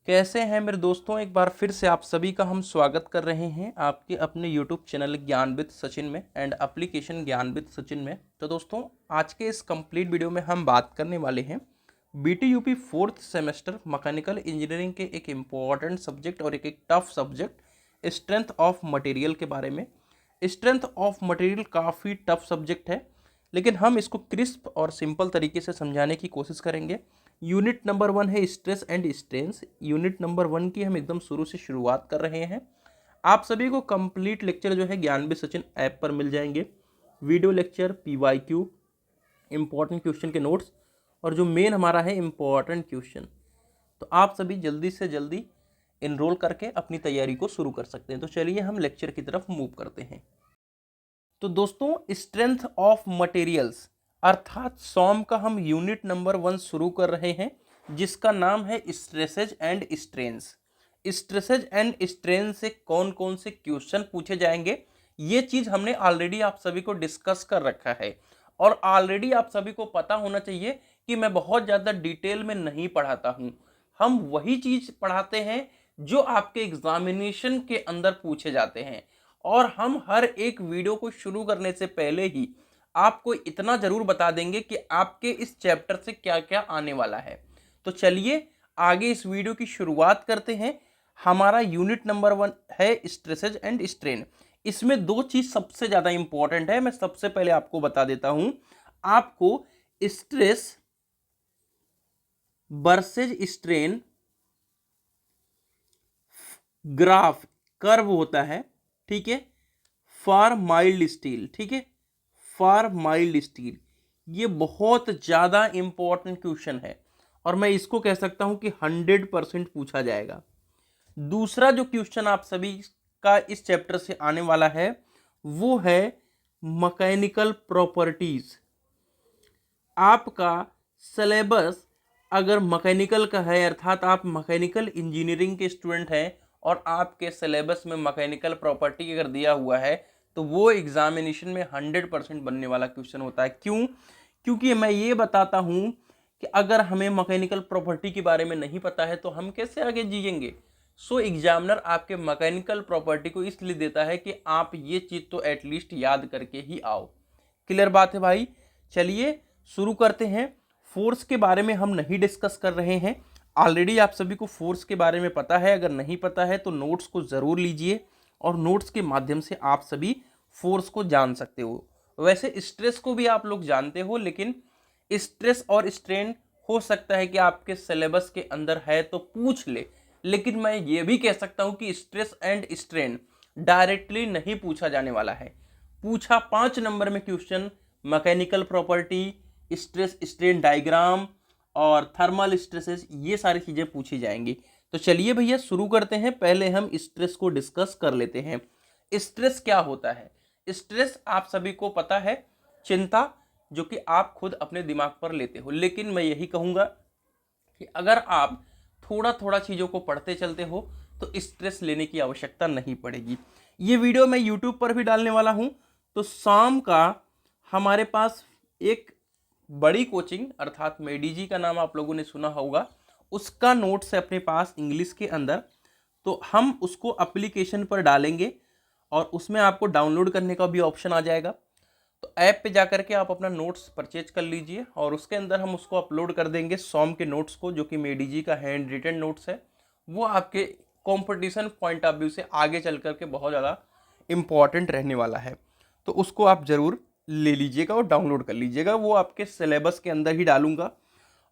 कैसे हैं मेरे दोस्तों। एक बार फिर से आप सभी का हम स्वागत कर रहे हैं आपके अपने YouTube चैनल ज्ञान विद सचिन में एंड एप्लीकेशन ज्ञान विद सचिन में। तो दोस्तों, आज के इस कंप्लीट वीडियो में हम बात करने वाले हैं BTUP fourth semester mechanical engineering के एक इम्पॉर्टेंट सब्जेक्ट और एक tough subject strength of material के बारे में। स्ट्रेंथ ऑफ मटेरियल काफ़ी टफ सब्जेक्ट है, लेकिन हम इसको क्रिस्प और सिंपल तरीके से समझाने की कोशिश करेंगे। यूनिट नंबर 1 है stress and strains. Unit number 1 की हम एकदम शुरू से शुरुआत कर रहे हैं। आप सभी को कंप्लीट लेक्चर जो है ज्ञान विद सचिन ऐप पर मिल जाएंगे। Video lecture, PYQ, important question के नोट्स और जो मेन हमारा है इंपॉर्टेंट क्वेश्चन। तो आप सभी जल्दी से जल्दी इनरोल करके अपनी तैयारी को शुरू कर सकते हैं। तो चलिए हम लेक्चर की तरफ मूव करते हैं। तो दोस्तों, स्ट्रेंथ ऑफ मटेरियल्स अर्थात सॉम का हम यूनिट नंबर 1 शुरू कर रहे हैं, जिसका नाम है stresses and strains. Stresses and strain से कौन कौन से क्वेश्चन पूछे जाएंगे, ये चीज हमने ऑलरेडी आप सभी को डिस्कस कर रखा है और ऑलरेडी आप सभी को पता होना चाहिए कि मैं बहुत ज़्यादा डिटेल में नहीं पढ़ाता हूँ। हम वही चीज पढ़ाते हैं जो आपके एग्जामिनेशन के अंदर पूछे जाते हैं, और हम हर एक वीडियो को शुरू करने से पहले ही आपको इतना जरूर बता देंगे कि आपके इस चैप्टर से क्या क्या आने वाला है। तो चलिए आगे इस वीडियो की शुरुआत करते हैं। हमारा यूनिट नंबर 1 है स्ट्रेसेज एंड स्ट्रेन। इसमें दो चीज सबसे ज्यादा इंपॉर्टेंट है, मैं सबसे पहले आपको बता देता हूं। आपको stress versus strain graph curve होता है, ठीक है, फॉर माइल्ड स्टील, ठीक है, फॉर माइल्ड स्टील। ये बहुत ज़्यादा इंपॉर्टेंट क्वेश्चन है और मैं इसको कह सकता हूं कि 100% पूछा जाएगा। दूसरा जो क्वेश्चन आप सभी का इस चैप्टर से आने वाला है वो है मैकेनिकल प्रॉपर्टीज। आपका सिलेबस अगर मैकेनिकल का है, अर्थात आप मैकेनिकल इंजीनियरिंग के स्टूडेंट हैं और आपके सिलेबस में मैकेनिकल प्रॉपर्टी अगर दिया हुआ है, तो वो एग्जामिनेशन में 100% बनने वाला क्वेश्चन होता है। क्यों? क्योंकि मैं ये बताता हूं कि अगर हमें मैकेनिकल प्रॉपर्टी के बारे में नहीं पता है तो हम कैसे आगे जिएंगे। सो एग्जामिनर आपके मैकेनिकल प्रॉपर्टी को इसलिए देता है कि आप ये चीज तो एटलीस्ट याद करके ही आओ। क्लियर बात है भाई? चलिए शुरू करते हैं। फोर्स के बारे में हम नहीं डिस्कस कर रहे हैं। ऑलरेडी आप सभी को फोर्स के बारे में पता है। अगर नहीं पता है तो नोट्स को ज़रूर लीजिए और नोट्स के माध्यम से आप सभी फोर्स को जान सकते हो। वैसे स्ट्रेस को भी आप लोग जानते हो, लेकिन स्ट्रेस और स्ट्रेन हो सकता है कि आपके सिलेबस के अंदर है तो पूछ ले, लेकिन मैं ये भी कह सकता हूं कि स्ट्रेस एंड स्ट्रेन डायरेक्टली नहीं पूछा जाने वाला है। पूछा 5 नंबर में question mechanical property, stress strain diagram और थर्मल स्ट्रेसेस, ये सारी चीजें पूछी जाएंगी। तो चलिए भैया शुरू करते हैं। पहले हम स्ट्रेस को डिस्कस कर लेते हैं। स्ट्रेस क्या होता है? स्ट्रेस आप सभी को पता है, चिंता जो कि आप खुद अपने दिमाग पर लेते हो, लेकिन मैं यही कहूंगा कि अगर आप थोड़ा थोड़ा चीज़ों को पढ़ते चलते हो तो स्ट्रेस लेने की आवश्यकता नहीं पड़ेगी। ये वीडियो मैं यूट्यूब पर भी डालने वाला हूँ। तो शाम का हमारे पास एक बड़ी कोचिंग अर्थात मेडीजी का नाम आप लोगों ने सुना होगा, उसका नोट्स है अपने पास इंग्लिश के अंदर। तो हम उसको एप्लीकेशन पर डालेंगे और उसमें आपको डाउनलोड करने का भी ऑप्शन आ जाएगा। तो ऐप पे जाकर के आप अपना नोट्स परचेज कर लीजिए और उसके अंदर हम उसको अपलोड कर देंगे सॉम के नोट्स को, जो कि मेडीजी का हैंड रिटन नोट्स है। वो आपके कंपटीशन पॉइंट ऑफ व्यू से आगे चल करके बहुत ज़्यादा इम्पॉर्टेंट रहने वाला है। तो उसको आप ज़रूर ले लीजिएगा और डाउनलोड कर लीजिएगा। वो आपके सिलेबस के अंदर ही डालूंगा।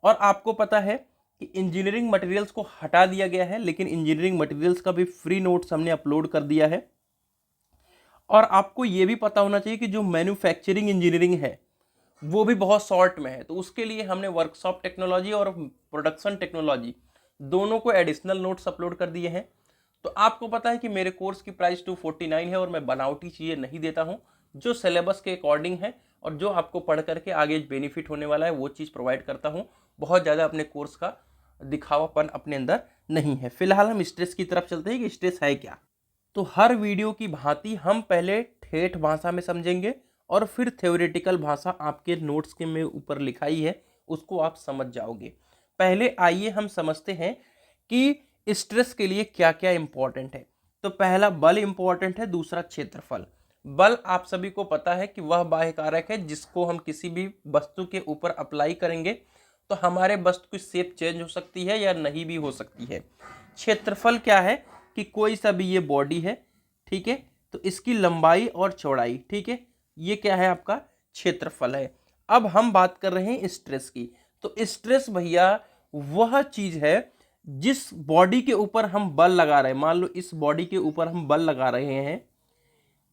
और आपको पता है कि इंजीनियरिंग मटेरियल्स को हटा दिया गया है, लेकिन इंजीनियरिंग मटेरियल्स का भी फ्री नोट्स हमने अपलोड कर दिया है। और आपको ये भी पता होना चाहिए कि जो मैन्युफैक्चरिंग इंजीनियरिंग है वो भी बहुत शॉर्ट में है। तो उसके लिए हमने वर्कशॉप टेक्नोलॉजी और प्रोडक्शन टेक्नोलॉजी दोनों को एडिशनल नोट्स अपलोड कर दिए हैं। तो आपको पता है कि मेरे कोर्स की प्राइस 249 है और मैं बनावटी चीज़ें नहीं देता हूँ। जो सिलेबस के अकॉर्डिंग है और जो आपको पढ़ करके आगे बेनिफिट होने वाला है वो चीज़ प्रोवाइड करता हूँ। बहुत ज़्यादा अपने कोर्स का दिखावापन अपने अंदर नहीं है। फिलहाल हम स्ट्रेस की तरफ चलते हैं कि स्ट्रेस है क्या। तो हर वीडियो की भांति हम पहले ठेठ भाषा में समझेंगे और फिर थ्योरेटिकल भाषा आपके नोट्स के में ऊपर लिखाई है उसको आप समझ जाओगे। पहले आइए हम समझते हैं कि स्ट्रेस के लिए क्या क्या इंपॉर्टेंट है। तो पहला बल इंपॉर्टेंट है, दूसरा क्षेत्रफल। बल आप सभी को पता है कि वह बाह्य कारक है जिसको हम किसी भी वस्तु के ऊपर अप्लाई करेंगे तो हमारे वस्तु की शेप चेंज हो सकती है या नहीं भी हो सकती है। क्षेत्रफल क्या है कि कोई सा भी ये बॉडी है, ठीक है, तो इसकी लंबाई और चौड़ाई, ठीक है, ये क्या है आपका क्षेत्रफल है। अब हम बात कर रहे हैं स्ट्रेस की। तो स्ट्रेस भैया वह चीज है जिस बॉडी के ऊपर हम बल लगा रहे हैं। मान लो इस बॉडी के ऊपर हम बल लगा रहे हैं,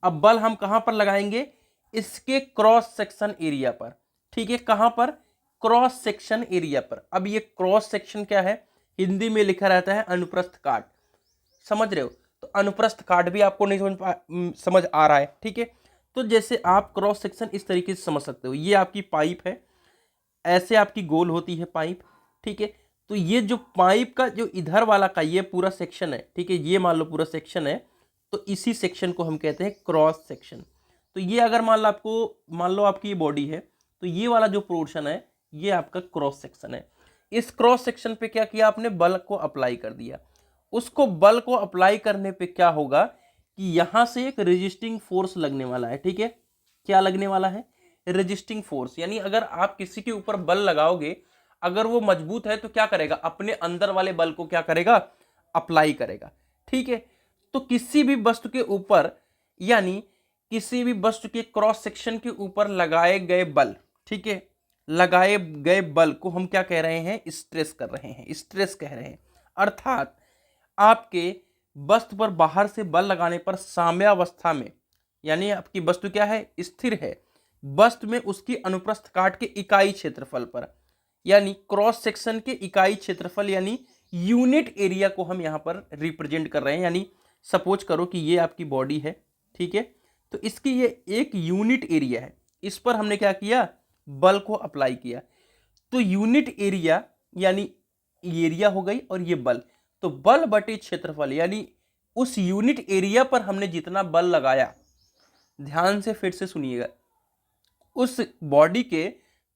अब बल हम कहां पर लगाएंगे, इसके क्रॉस सेक्शन एरिया पर, ठीक है, कहां पर, क्रॉस सेक्शन एरिया पर। अब ये क्रॉस सेक्शन क्या है, हिंदी में लिखा रहता है अनुप्रस्थ काट, समझ रहे हो। तो अनुप्रस्थ काट भी आपको नहीं समझ आ रहा है, ठीक है। तो जैसे आप क्रॉस सेक्शन इस तरीके से समझ सकते हो, ये आपकी पाइप है, ऐसे आपकी गोल होती है पाइप, ठीक है। तो ये जो पाइप का जो इधर वाला का ये पूरा सेक्शन है, ठीक है, ये मान लो पूरा सेक्शन है, तो इसी सेक्शन को हम कहते हैं क्रॉस सेक्शन। तो ये अगर मान लो आपकी ये बॉडी है, तो ये वाला जो पोर्शन है ये आपका क्रॉस सेक्शन है। इस क्रॉस सेक्शन पे क्या किया आपने, बल को अप्लाई कर दिया। उसको बल को अप्लाई करने पे क्या होगा कि यहां से एक रेजिस्टिंग फोर्स लगने वाला है, ठीक है। क्या लगने वाला है, रेजिस्टिंग फोर्स। यानी अगर आप किसी के ऊपर बल लगाओगे, अगर वो मजबूत है तो क्या करेगा, अपने अंदर वाले बल को क्या करेगा, अप्लाई करेगा, ठीक है। तो किसी भी वस्तु के ऊपर, यानी किसी भी वस्तु के क्रॉस सेक्शन के ऊपर लगाए गए बल, ठीक है, लगाए गए बल को हम क्या कह रहे हैं, स्ट्रेस कर रहे हैं, स्ट्रेस कह रहे हैं। अर्थात आपके वस्तु पर बाहर से बल लगाने पर साम्यावस्था में, यानी आपकी वस्तु क्या है, स्थिर है, वस्तु में उसकी अनुप्रस्थ काट के इकाई क्षेत्रफल पर, यानी क्रॉस सेक्शन के इकाई क्षेत्रफल यानी यूनिट एरिया को हम यहां पर रिप्रेजेंट कर रहे हैं। यानी सपोज करो कि ये आपकी बॉडी है, ठीक है, तो इसकी ये एक यूनिट एरिया है, इस पर हमने क्या किया, बल को अप्लाई किया। तो यूनिट एरिया यानी एरिया हो गई और ये बल, तो बल बटे क्षेत्रफल, यानी उस यूनिट एरिया पर हमने जितना बल लगाया, ध्यान से फिर से सुनिएगा, उस बॉडी के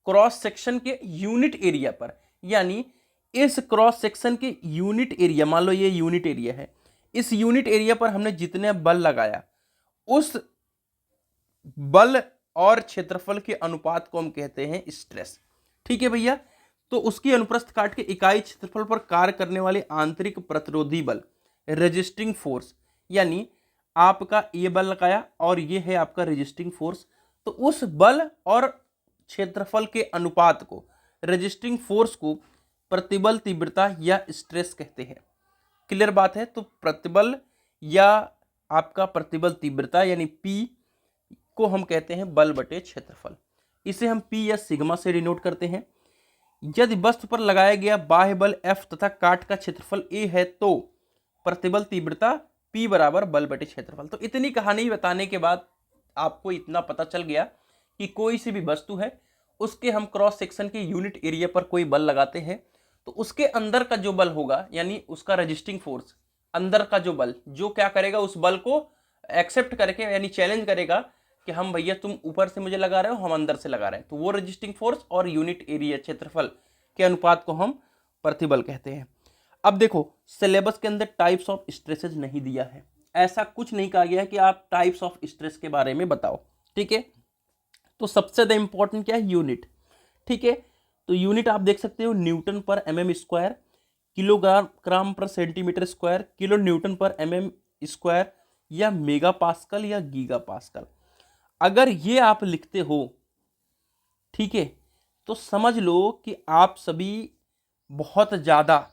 क्रॉस सेक्शन के यूनिट एरिया पर, यानी इस क्रॉस सेक्शन के यूनिट एरिया, मान लो ये यूनिट एरिया है, इस यूनिट एरिया पर हमने जितने बल लगाया, उस बल और क्षेत्रफल के अनुपात को हम कहते हैं स्ट्रेस, ठीक है भैया। तो उसकी अनुप्रस्थ काट के इकाई क्षेत्रफल पर कार्य करने वाले आंतरिक प्रतिरोधी बल, रेजिस्टिंग फोर्स, यानी आपका ये बल लगाया और ये है आपका रेजिस्टिंग फोर्स, तो उस बल और क्षेत्रफल के अनुपात को, रेजिस्टिंग फोर्स को प्रतिबल तीव्रता या स्ट्रेस कहते हैं। क्लियर बात है। तो प्रतिबल या आपका प्रतिबल तीव्रता यानी P को हम कहते हैं बल बटे क्षेत्रफल। इसे हम P या सिग्मा से डिनोट करते हैं। यदि वस्तु पर लगाया गया बाह्य बल F तथा काट का क्षेत्रफल A है तो प्रतिबल तीव्रता P बराबर बल बटे क्षेत्रफल। तो इतनी कहानी बताने के बाद आपको इतना पता चल गया कि कोई सी भी वस्तु है, उसके हम क्रॉस सेक्शन के यूनिट एरिया पर कोई बल लगाते हैं, तो उसके अंदर का जो बल होगा, यानी उसका रेजिस्टिंग फोर्स, अंदर का जो बल, जो क्या करेगा, उस बल को एक्सेप्ट करके यानी चैलेंज करेगा कि हम भैया तुम ऊपर से मुझे लगा रहे हो, हम अंदर से लगा रहे हैं, तो वो रेजिस्टिंग फोर्स और यूनिट एरिया क्षेत्रफल के अनुपात को हम प्रतिबल कहते हैं। अब देखो सिलेबस के अंदर टाइप्स ऑफ स्ट्रेसेज नहीं दिया है, ऐसा कुछ नहीं कहा गया है कि आप टाइप्स ऑफ स्ट्रेस के बारे में बताओ, ठीक है। तो सबसे ज्यादा इंपॉर्टेंट क्या है, यूनिट, ठीक है। तो यूनिट आप देख सकते हो न्यूटन पर mm स्क्वायर, किलोग्राम पर सेंटीमीटर स्क्वायर, किलो न्यूटन पर mm स्क्वायर, या मेगा पास्कल या गीगा पास्कल। अगर ये आप लिखते हो, ठीक है, तो समझ लो कि आप सभी बहुत ज्यादा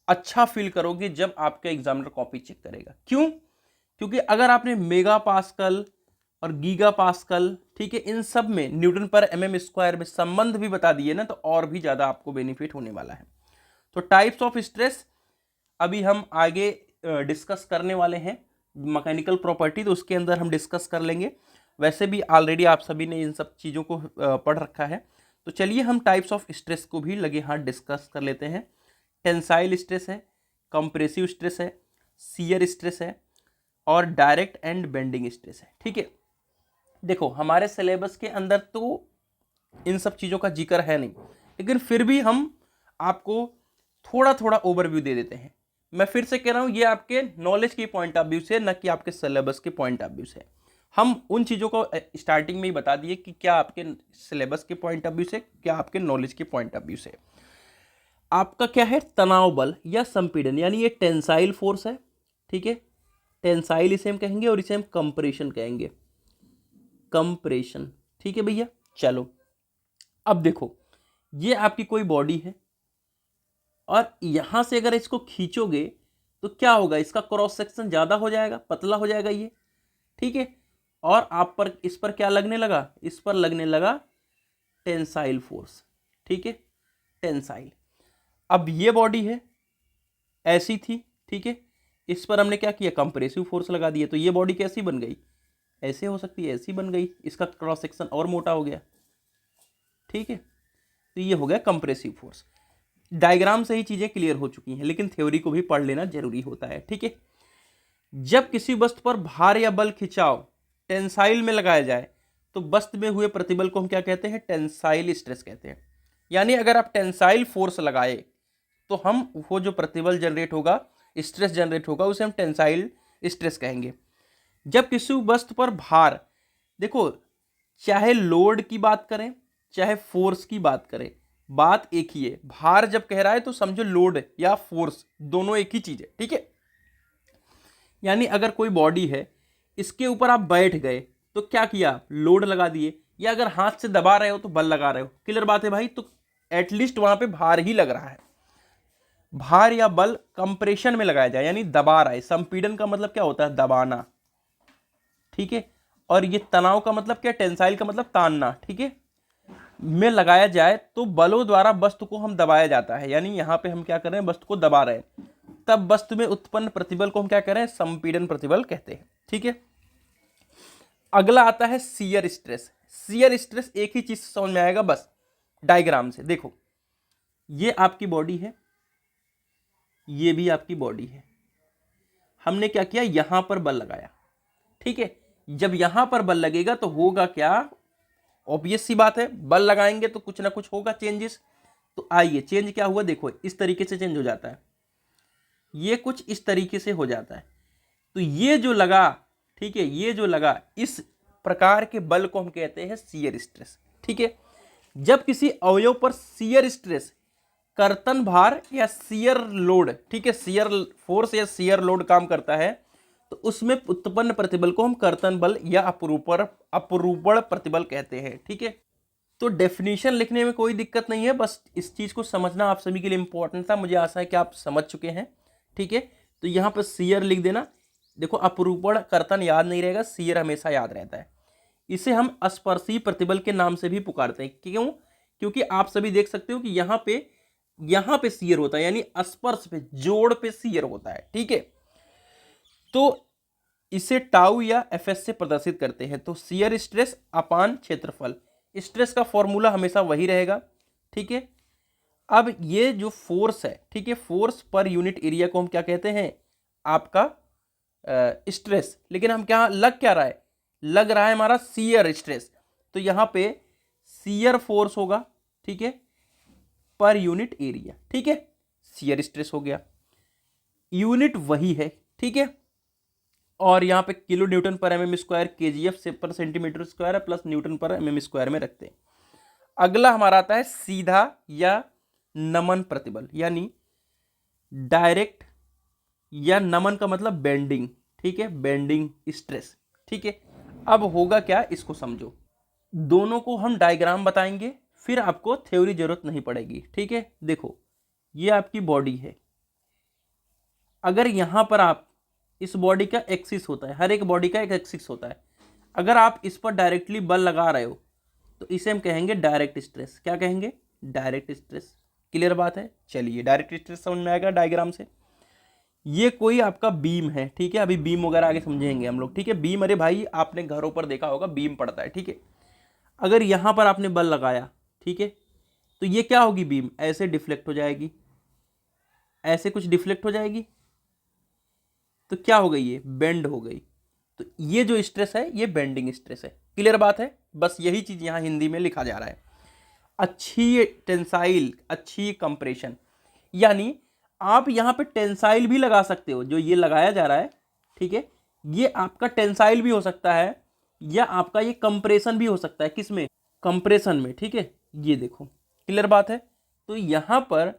अच्छा फील करोगे जब आपका एग्जामिनर कॉपी चेक करेगा। क्यों? क्योंकि अगर आपने मेगा पास्कल और गीगा पास्कल, ठीक है, इन सब में न्यूटन पर mm स्क्वायर में संबंध भी बता दिए ना, तो और भी ज्यादा आपको बेनिफिट होने वाला है। तो टाइप्स ऑफ स्ट्रेस अभी हम आगे डिस्कस करने वाले हैं, मैकेनिकल प्रॉपर्टी, तो उसके अंदर हम डिस्कस कर लेंगे। वैसे भी ऑलरेडी आप सभी ने इन सब चीज़ों को पढ़ रखा है। तो चलिए हम टाइप्स ऑफ स्ट्रेस को भी लगे हाथ डिस्कस कर लेते हैं। टेंसाइल स्ट्रेस है, कंप्रेसिव स्ट्रेस है, शियर स्ट्रेस है और डायरेक्ट एंड बेंडिंग स्ट्रेस है, ठीक है। देखो हमारे सिलेबस के अंदर तो इन सब चीज़ों का जिक्र है नहीं, लेकिन फिर भी हम आपको थोड़ा थोड़ा ओवरव्यू दे देते हैं। मैं फिर से कह रहा हूं, ये आपके नॉलेज के पॉइंट ऑफ व्यू से, न कि आपके सिलेबस के पॉइंट ऑफ व्यू से। हम उन चीज़ों को स्टार्टिंग में ही बता दिए कि क्या आपके सिलेबस के पॉइंट ऑफ व्यू से, क्या आपके नॉलेज के पॉइंट ऑफ व्यू से। आपका क्या है, तनाव बल या संपीड़न, यानी ये टेंसाइल फोर्स है, ठीक है। टेंसाइल इसे हम कहेंगे और इसे हम कंप्रेशन कहेंगे, कंप्रेशन, ठीक है भैया। चलो अब देखो, ये आपकी कोई बॉडी है और यहां से अगर इसको खींचोगे तो क्या होगा, इसका क्रॉस सेक्शन ज्यादा हो जाएगा, पतला हो जाएगा ये, ठीक है। और आप पर, इस पर क्या लगने लगा, इस पर लगने लगा टेंसाइल फोर्स, ठीक है, टेंसाइल। अब ये बॉडी है, ऐसी थी, ठीक है, इस पर हमने क्या किया, कंप्रेसिव फोर्स लगा दिया, तो ये बॉडी कैसी बन गई, ऐसे हो सकती है, ऐसी बन गई, इसका क्रॉस सेक्शन और मोटा हो गया, ठीक है। तो ये हो गया कंप्रेसिव फोर्स। डायग्राम से ही चीजें क्लियर हो चुकी हैं, लेकिन थ्योरी को भी पढ़ लेना जरूरी होता है, ठीक है। जब किसी वस्तु पर भार या बल खिंचाव टेंसाइल में लगाया जाए तो वस्तु में हुए प्रतिबल को हम क्या कहते हैं, टेंसाइल स्ट्रेस कहते हैं। यानी अगर आप टेंसाइल फोर्स लगाए तो हम वो जो प्रतिबल जनरेट होगा, स्ट्रेस जनरेट होगा, उसे हम टेंसाइल स्ट्रेस कहेंगे। जब किसी वस्तु पर भार, देखो चाहे लोड की बात करें चाहे फोर्स की बात करें, बात एक ही है। भार जब कह रहा है तो समझो लोड या फोर्स दोनों एक ही चीज है, ठीक है। यानी अगर कोई बॉडी है, इसके ऊपर आप बैठ गए तो क्या किया, लोड लगा दिए, या अगर हाथ से दबा रहे हो तो बल लगा रहे हो, क्लियर बात है भाई। तो एटलीस्ट वहां पे भार ही लग रहा है। भार या बल कंप्रेशन में लगाया जाए यानी दबा रहा है, संपीड़न का मतलब क्या होता है, दबाना, ठीक है। और ये तनाव का मतलब क्या, टेंसाइल का मतलब तानना, ठीक है, में लगाया जाए तो बलों द्वारा वस्तु को हम दबाया जाता है। यानी यहां पे हम क्या कर रहे हैं, वस्तु को दबा रहे हैं, तब वस्तु में उत्पन्न प्रतिबल को हम क्या कह रहे हैं, संपीड़न प्रतिबल कहते हैं, ठीक है। अगला आता है शियर स्ट्रेस। शियर स्ट्रेस एक ही चीज समझ में आएगा बस डायग्राम से। देखो ये आपकी बॉडी है, ये भी आपकी बॉडी है, हमने क्या किया, यहां पर बल लगाया, ठीक है। जब यहां पर बल लगेगा तो होगा क्या, ऑब्वियस सी बात है, बल लगाएंगे तो कुछ ना कुछ होगा चेंजेस। तो आइए चेंज क्या हुआ, देखो इस तरीके से चेंज हो जाता है, ये कुछ इस तरीके से हो जाता है। तो ये जो लगा, ठीक है, ये जो लगा, इस प्रकार के बल को हम कहते हैं शियर स्ट्रेस, ठीक है। जब किसी अवयव पर शियर स्ट्रेस, कर्तन भार या शियर लोड, ठीक है, शियर फोर्स या शियर लोड काम करता है तो उसमें उत्पन्न प्रतिबल को हम कर्तन बल या अपरूपण प्रतिबल कहते हैं, ठीक है। तो डेफिनेशन लिखने में कोई दिक्कत नहीं है, बस इस चीज को समझना आप सभी के लिए इंपॉर्टेंट था। मुझे आशा है कि आप समझ चुके हैं, ठीक है। तो यहां पर शियर लिख देना। देखो अपरूपण कर्तन याद नहीं रहेगा, शियर हमेशा याद रहता है। इसे हम स्पर्शी प्रतिबल के नाम से भी पुकारते हैं। क्यों, क्योंकि आप सभी देख सकते हो कि यहां पे शियर होता है, यानी स्पर्श पे, जोड़ पे शियर होता है, ठीक है। तो इसे टाउ या एफएस से प्रदर्शित करते हैं। तो शियर स्ट्रेस अपान क्षेत्रफल, स्ट्रेस का फॉर्मूला हमेशा वही रहेगा, ठीक है। अब ये जो फोर्स है, ठीक है, फोर्स पर यूनिट एरिया को हम क्या कहते हैं, आपका स्ट्रेस। लेकिन हम क्या लग क्या रहा है, लग रहा है हमारा शियर स्ट्रेस। तो यहां पे शियर फोर्स होगा, ठीक है, पर यूनिट एरिया, ठीक है, शियर स्ट्रेस हो गया, यूनिट वही है, ठीक है। और यहाँ पे किलो न्यूटन पर एमएम स्क्वायर, केजीएफ से पर सेंटीमीटर स्क्वायर है, प्लस न्यूटन पर एमएम स्क्वायर में रखते हैं। अगला हमारा आता है सीधा या नमन प्रतिबल, यानी डायरेक्ट, या नमन का मतलब बेंडिंग, ठीक है, बेंडिंग स्ट्रेस, ठीक है। अब होगा क्या, इसको समझो, दोनों को हम डायग्राम बताएंगे, फिर आपको थ्योरी जरूरत नहीं पड़ेगी, ठीक है। देखो ये आपकी बॉडी है, अगर यहां पर आप, इस बॉडी का एक्सिस होता है, हर एक बॉडी का एक एक्सिस होता है, अगर आप इस पर डायरेक्टली बल लगा रहे हो तो इसे हम कहेंगे डायरेक्ट स्ट्रेस। क्या कहेंगे, डायरेक्ट स्ट्रेस, क्लियर बात है। चलिए डायरेक्ट स्ट्रेस समझ में आएगा डायग्राम से। ये कोई आपका बीम है, ठीक है, अभी बीम वगैरह आगे समझेंगे हम लोग, ठीक है। बीम, अरे भाई आपने घरों पर देखा होगा बीम पड़ता है, ठीक है। अगर यहां पर आपने बल लगाया, ठीक है, तो ये क्या होगी, बीम ऐसे डिफ्लेक्ट हो जाएगी, ऐसे कुछ डिफ्लेक्ट हो जाएगी, तो क्या हो गई, ये बेंड हो गई। तो ये जो स्ट्रेस है ये बेंडिंग स्ट्रेस है, क्लियर बात है। बस यही चीज यहां हिंदी में लिखा जा रहा है। अच्छी टेंसाइल, अच्छी कंप्रेशन, यानी आप यहाँ पे टेंसाइल भी लगा सकते हो, जो ये लगाया जा रहा है, ठीक है, ये आपका टेंसाइल भी हो सकता है या आपका ये कंप्रेशन भी हो सकता है। किसमें? कंप्रेशन में, ठीक है। ये देखो, क्लियर बात है। तो यहाँ पर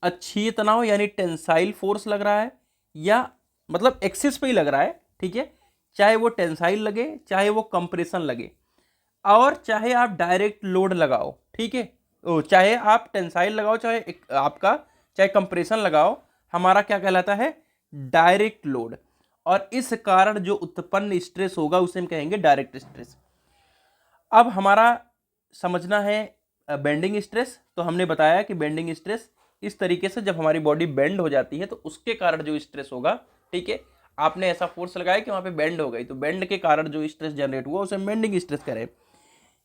अक्षीय तनाव यानी टेंसाइल फोर्स लग रहा है, या मतलब एक्सिस पे ही लग रहा है, ठीक है, चाहे वो टेंसाइल लगे चाहे वो कंप्रेशन लगे, और चाहे आप डायरेक्ट लोड लगाओ, ठीक है, चाहे आप टेंसाइल लगाओ चाहे कंप्रेशन लगाओ, हमारा क्या कहलाता है? Direct load. और इस कारण जो उत्पन्न स्ट्रेस होगा उसे हम कहेंगे डायरेक्ट स्ट्रेस। अब हमारा समझना है बेंडिंग स्ट्रेस। तो हमने बताया कि बेंडिंग स्ट्रेस इस तरीके से, जब हमारी बॉडी बेंड हो जाती है तो उसके कारण जो स्ट्रेस होगा, ठीक है, आपने ऐसा फोर्स लगाया कि वहां पे बेंड हो गई, तो बेंड के कारण जो स्ट्रेस जनरेट हुआ उसे बेंडिंग स्ट्रेस करें।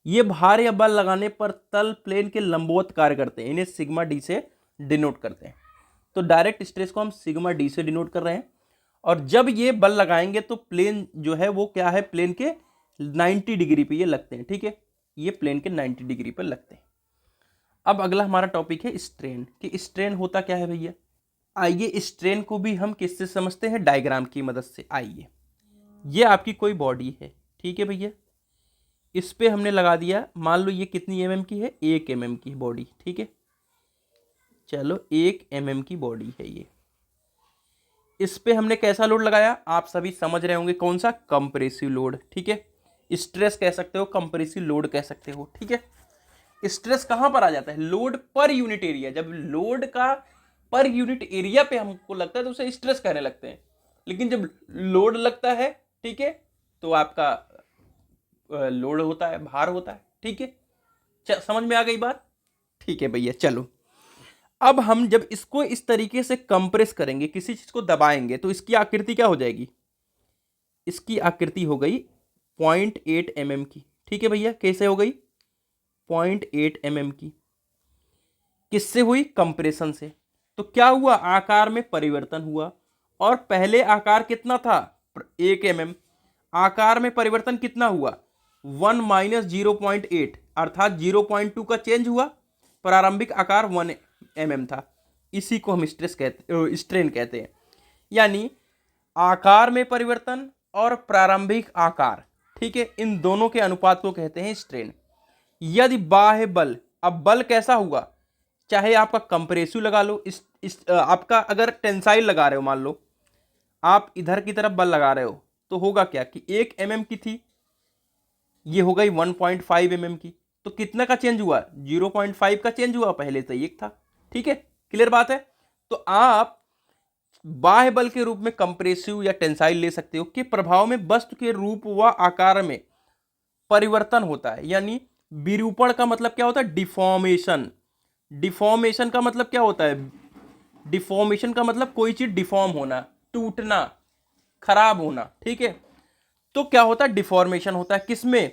ये भार या बल लगाने पर तल प्लेन के लंबवत कार्य करते हैं, इन्हें सिग्मा डी से डिनोट करते हैं। तो डायरेक्ट स्ट्रेस को हम सिग्मा डी से डिनोट कर रहे हैं, और जब ये बल लगाएंगे तो प्लेन जो है वो क्या है? प्लेन के 90 डिग्री पे ये लगते हैं, ठीक है, ये प्लेन के 90 डिग्री पर लगते हैं। अब अगला हमारा टॉपिक है स्ट्रेन, कि स्ट्रेन होता क्या है भैया। आइए स्ट्रेन को भी हम किससे समझते हैं? डायग्राम की मदद से। आइए, ये आपकी कोई बॉडी है, ठीक है भैया, इस पे हमने लगा दिया, मान लो ये कितनी mm की है? 1 mm की बॉडी, ठीक है, चलो 1 mm की बॉडी है ये। इस पे हमने कैसा लोड लगाया? आप सभी समझ रहे होंगे, कौन सा? कंप्रेसिव लोड, ठीक है। स्ट्रेस कह सकते हो, कंप्रेसिव लोड कह सकते हो, ठीक है। स्ट्रेस कहां पर आ जाता है? Load per unit area. जब लोड का पर यूनिट एरिया पे हमको लगता है तो उसे स्ट्रेस कहने लगते हैं, लेकिन जब लोड लगता है, ठीक है, तो आपका लोड होता है, भार होता है, ठीक है। समझ में आ गई बात? ठीक है भैया, चलो अब हम जब इसको इस तरीके से कंप्रेस करेंगे, किसी चीज को दबाएंगे, तो इसकी आकृति क्या हो जाएगी? इसकी आकृति हो गई 0.8 mm की, ठीक है भैया। कैसे हो गई? 0.8 mm की। किससे हुई? कंप्रेशन से। तो क्या हुआ? आकार में परिवर्तन हुआ, और पहले आकार कितना था? 1 mm। आकार में परिवर्तन कितना हुआ? 1 माइनस 0.8, अर्थात 0.2 का चेंज हुआ। प्रारंभिक आकार 1 mm था। इसी को हम स्ट्रेन कहते हैं। यानी आकार में परिवर्तन और प्रारंभिक आकार, ठीक है, इन दोनों के अनुपात को कहते हैं स्ट्रेन। यदि बाह्य बल, अब बल कैसा हुआ? चाहे आपका कंप्रेसिव लगा लो, आपका अगर टेंसाइल लगा रहे हो, मान लो आप इधर की तरफ बल लगा रहे हो, तो होगा क्या कि 1 mm की थी, ये हो गई 1.5 mm की। तो कितना का चेंज हुआ? 0.5 का चेंज हुआ, पहले से 1 था, ठीक है, क्लियर बात है। तो आप बाह्य बल के रूप में कंप्रेसिव या टेंसाइल ले सकते हो कि प्रभाव में वस्तु के रूप व आकार में परिवर्तन होता है। यानी विरूपण का मतलब क्या होता है? डिफॉर्मेशन। डिफॉर्मेशन का मतलब क्या होता है? डिफॉर्मेशन का मतलब कोई चीज डिफॉर्म होना, टूटना, खराब होना, ठीक है। तो क्या होता है? डिफॉर्मेशन होता है। किसमें?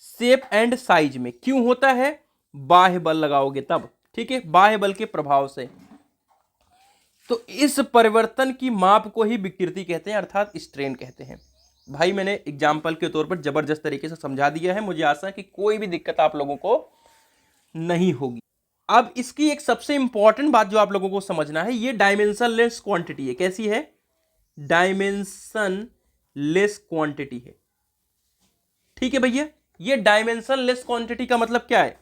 शेप एंड साइज में। क्यों होता है? बाह्य बल लगाओगे तब, ठीक है, बाह्य बल के प्रभाव से। तो इस परिवर्तन की माप को ही विकृति कहते हैं, अर्थात स्ट्रेन कहते हैं। भाई मैंने एग्जाम्पल के तौर पर जबरदस्त तरीके से समझा दिया है, मुझे आशा है कि कोई भी दिक्कत आप लोगों को नहीं होगी। अब इसकी एक सबसे इंपॉर्टेंट बात जो आप लोगों को समझना है, ये डायमेंशनलेस क्वांटिटी है। कैसी है? डायमेंशनलेस क्वांटिटी है, ठीक है भैया। ये डायमेंशनलेस क्वांटिटी का मतलब क्या है?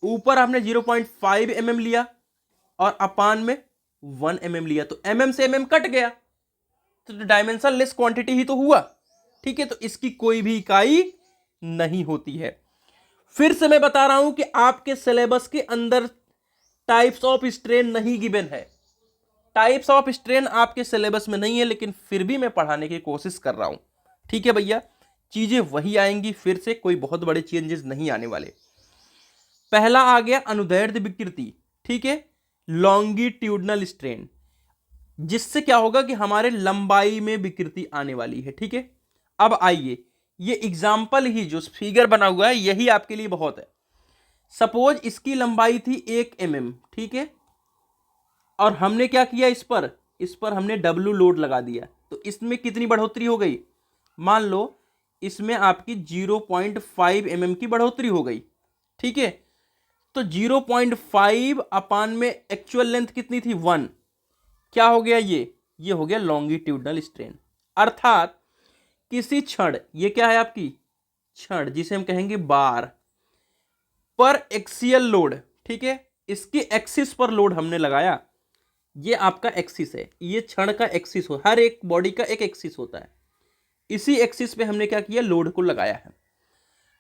ऊपर आपने 0.5 mm लिया और अपान में 1 mm लिया, तो mm से mm कट गया, तो डायमेंशनलेस क्वांटिटी ही तो हुआ, ठीक है। तो इसकी कोई भी इकाई नहीं होती है। फिर से मैं बता रहा हूं कि आपके सिलेबस के अंदर टाइप्स ऑफ स्ट्रेन नहीं गिवन है। टाइप्स ऑफ स्ट्रेन आपके सिलेबस में नहीं है, लेकिन फिर भी मैं पढ़ाने की कोशिश कर रहा हूं, ठीक है भैया। चीजें वही आएंगी, फिर से कोई बहुत बड़े चेंजेस नहीं आने वाले। पहला आ गया अनुदैर्ध्य विकृति, ठीक है, लॉन्गिट्यूडनल स्ट्रेन, जिससे क्या होगा कि हमारे लंबाई में विकृति आने वाली है, ठीक है। अब आइए, ये एग्जाम्पल ही जो फिगर बना हुआ है यही आपके लिए बहुत है। सपोज इसकी लंबाई थी 1 mm, ठीक है, और हमने क्या किया? इस पर हमने W लोड लगा दिया, तो इसमें कितनी बढ़ोतरी हो गई? मान लो इसमें आपकी 0.5 mm की बढ़ोतरी हो गई, ठीक है। तो 0.5 अपान में एक्चुअल लेंथ कितनी थी 1, क्या हो गया ये हो गया लॉन्गिट्यूडनल स्ट्रेन। अर्थात किसी क्षण, ये क्या है आपकी क्षण जिसे हम कहेंगे बार पर एक्सियल लोड, ठीक है, इसकी एक्सिस पर लोड हमने लगाया, ये आपका एक्सिस है, ये क्षण का एक्सिस हो, हर एक बॉडी का एक एक्सिस होता है, इसी एक्सिस पे हमने क्या किया लोड को लगाया है।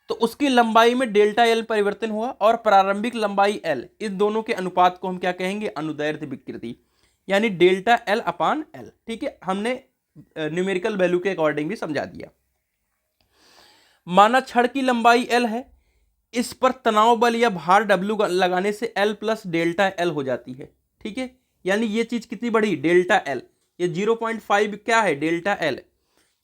तो उसकी लंबाई में डेल्टा एल परिवर्तन हुआ और प्रारंभिक लंबाई एल, इस दोनों के अनुपात को हम क्या कहेंगे अनुदैर्ध्य विकृति, यानी डेल्टा एल अपान एल। ठीक है, हमने न्यूमेरिकल वैल्यू के अकॉर्डिंग भी समझा दिया। माना छड़ की लंबाई एल है, इस पर तनाव बल या भार डब्ल्यू लगाने से एल प्लस डेल्टा एल हो जाती है। ठीक है, यानी ये चीज कितनी बड़ी डेल्टा एल, ये 0.5 क्या है डेल्टा एल।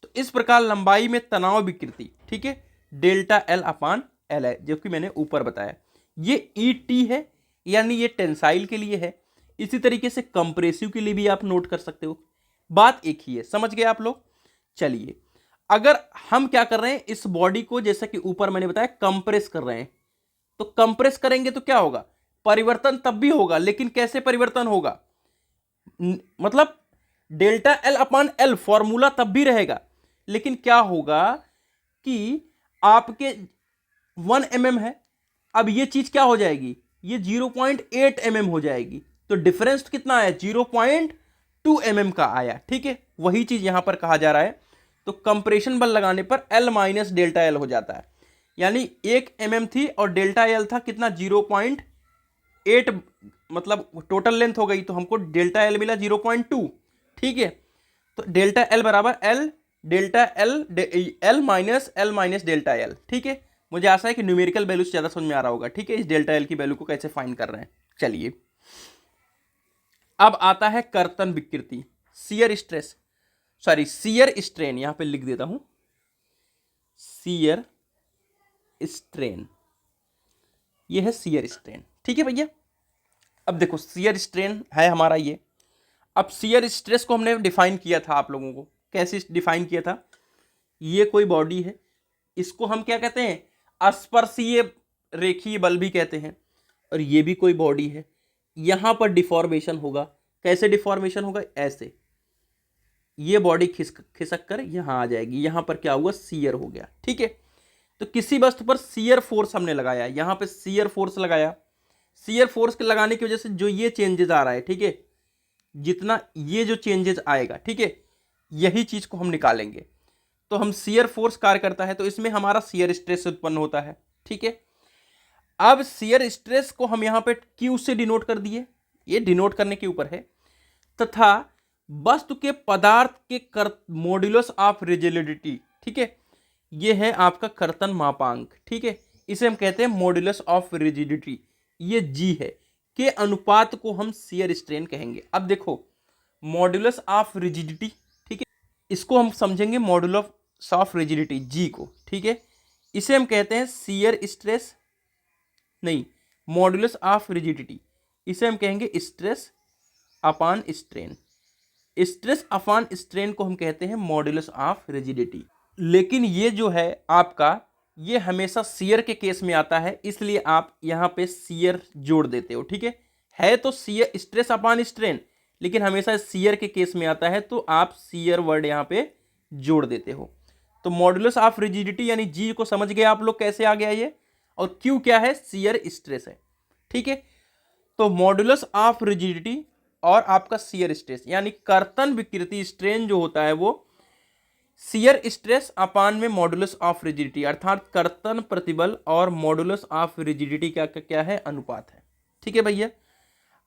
तो इस प्रकार लंबाई में तनाव विकृति, ठीक है, डेल्टा एल अपान एल है, जो कि मैंने ऊपर बताया। ये ई टी है, यानी ये टेंसाइल के लिए है। इसी तरीके से कंप्रेसिव के लिए भी आप नोट कर सकते हो, बात एक ही है। समझ गए आप लोग। चलिए, अगर हम क्या कर रहे हैं इस बॉडी को, जैसा कि ऊपर मैंने बताया कंप्रेस कर रहे हैं, तो कंप्रेस करेंगे तो क्या होगा, परिवर्तन तब भी होगा, लेकिन कैसे परिवर्तन होगा, मतलब डेल्टा एल अपान एल फॉर्मूला तब भी रहेगा, लेकिन क्या होगा कि आपके 1 mm है, अब ये चीज क्या हो जाएगी, ये 0.8 mm हो जाएगी। तो डिफरेंस कितना आया 0.2 mm का आया। ठीक है, वही चीज यहां पर कहा जा रहा है। तो कंप्रेशन बल लगाने पर L माइनस डेल्टा एल हो जाता है, यानी 1 mm थी और डेल्टा एल था कितना 0.8, मतलब टोटल लेंथ हो गई, तो हमको डेल्टा एल मिला 0.2। ठीक है, तो डेल्टा एल बराबर L delta L minus delta L. ठीक है, मुझे आशा है कि न्यूमेरिकल वैल्यू से ज्यादा समझ में आ रहा होगा। ठीक है, इस डेल्टा एल की वैल्यू को कैसे फाइंड कर रहे हैं। चलिए, अब आता है कर्तन विकृति, shear stress, sorry shear strain, यहां पे लिख देता हूं शियर स्ट्रेन, ये है शियर स्ट्रेन। ठीक है भैया, अब देखो शियर स्ट्रेन है हमारा ये। अब शियर स्ट्रेस को हमने डिफाइन किया था आप लोगों को, कैसे डिफाइन किया था, ये कोई बॉडी है, इसको हम क्या कहते हैं स्पर्शीय रेखीय बल भी कहते हैं, और ये भी कोई बॉडी है, यहां पर डिफॉर्मेशन होगा। कैसे डिफॉर्मेशन होगा, ऐसे ये बॉडी खिसक कर यहां आ जाएगी, यहां पर क्या हुआ शियर हो गया। ठीक है, तो किसी वस्तु पर शियर फोर्स हमने लगाया, यहां पे शियर फोर्स लगाया, शियर फोर्स के लगाने की वजह से जो ये चेंजेस आ रहा है, ठीक है, जितना ये जो चेंजेस आएगा, ठीक है, यही चीज को हम निकालेंगे। तो हम शियर फोर्स कार्य करता है, तो इसमें हमारा शियर स्ट्रेस उत्पन्न होता है। ठीक है, अब शियर स्ट्रेस को हम यहां पे क्यू से डिनोट कर दिए, ये डिनोट करने के ऊपर है, तथा वस्तु के पदार्थ के मॉड्यूलस ऑफ रिजिडिटी, ठीक है, ये है आपका कर्तन मापांक। ठीक है, इसे हम कहते हैं मॉड्यूलस ऑफ रिजिडिटी, ये जी है, के अनुपात को हम शियर स्ट्रेन कहेंगे। अब देखो मॉड्यूलस ऑफ रिजिडिटी, ठीक है, इसको हम समझेंगे मॉड्यूलस ऑफ रिजिडिटी जी को। ठीक है, इसे हम कहते हैं शियर स्ट्रेस, नहीं मॉड्यूलस ऑफ रिजिडिटी, इसे हम कहेंगे stress upon strain. Stress upon strain को हम कहते हैं मॉड्यूलस ऑफ रिजिडिटी। लेकिन ये जो है आपका, ये हमेशा शियर के केस में आता है, इसलिए आप यहाँ पे शियर जोड़ देते हो। ठीक है तो शियर स्ट्रेस अपान स्ट्रेन, लेकिन हमेशा शियर के केस में आता है, तो आप शियर वर्ड यहाँ पे जोड़ देते हो। तो मॉड्यूलस ऑफ रिजिडिटी यानी जी को समझ गए आप लोग कैसे आ गया ये, और क्यू क्या है शियर स्ट्रेस है। ठीक है, तो मॉड्यूलस ऑफ रिजिडिटी और आपका शियर स्ट्रेस, यानी कर्तन विकृति स्ट्रेन जो होता है वो शियर स्ट्रेस अपान में मॉड्यूलस ऑफ रिजिडिटी, अर्थात कर्तन प्रतिबल और मॉड्यूलस ऑफ रिजिडिटी का क्या है अनुपात है। ठीक है भैया,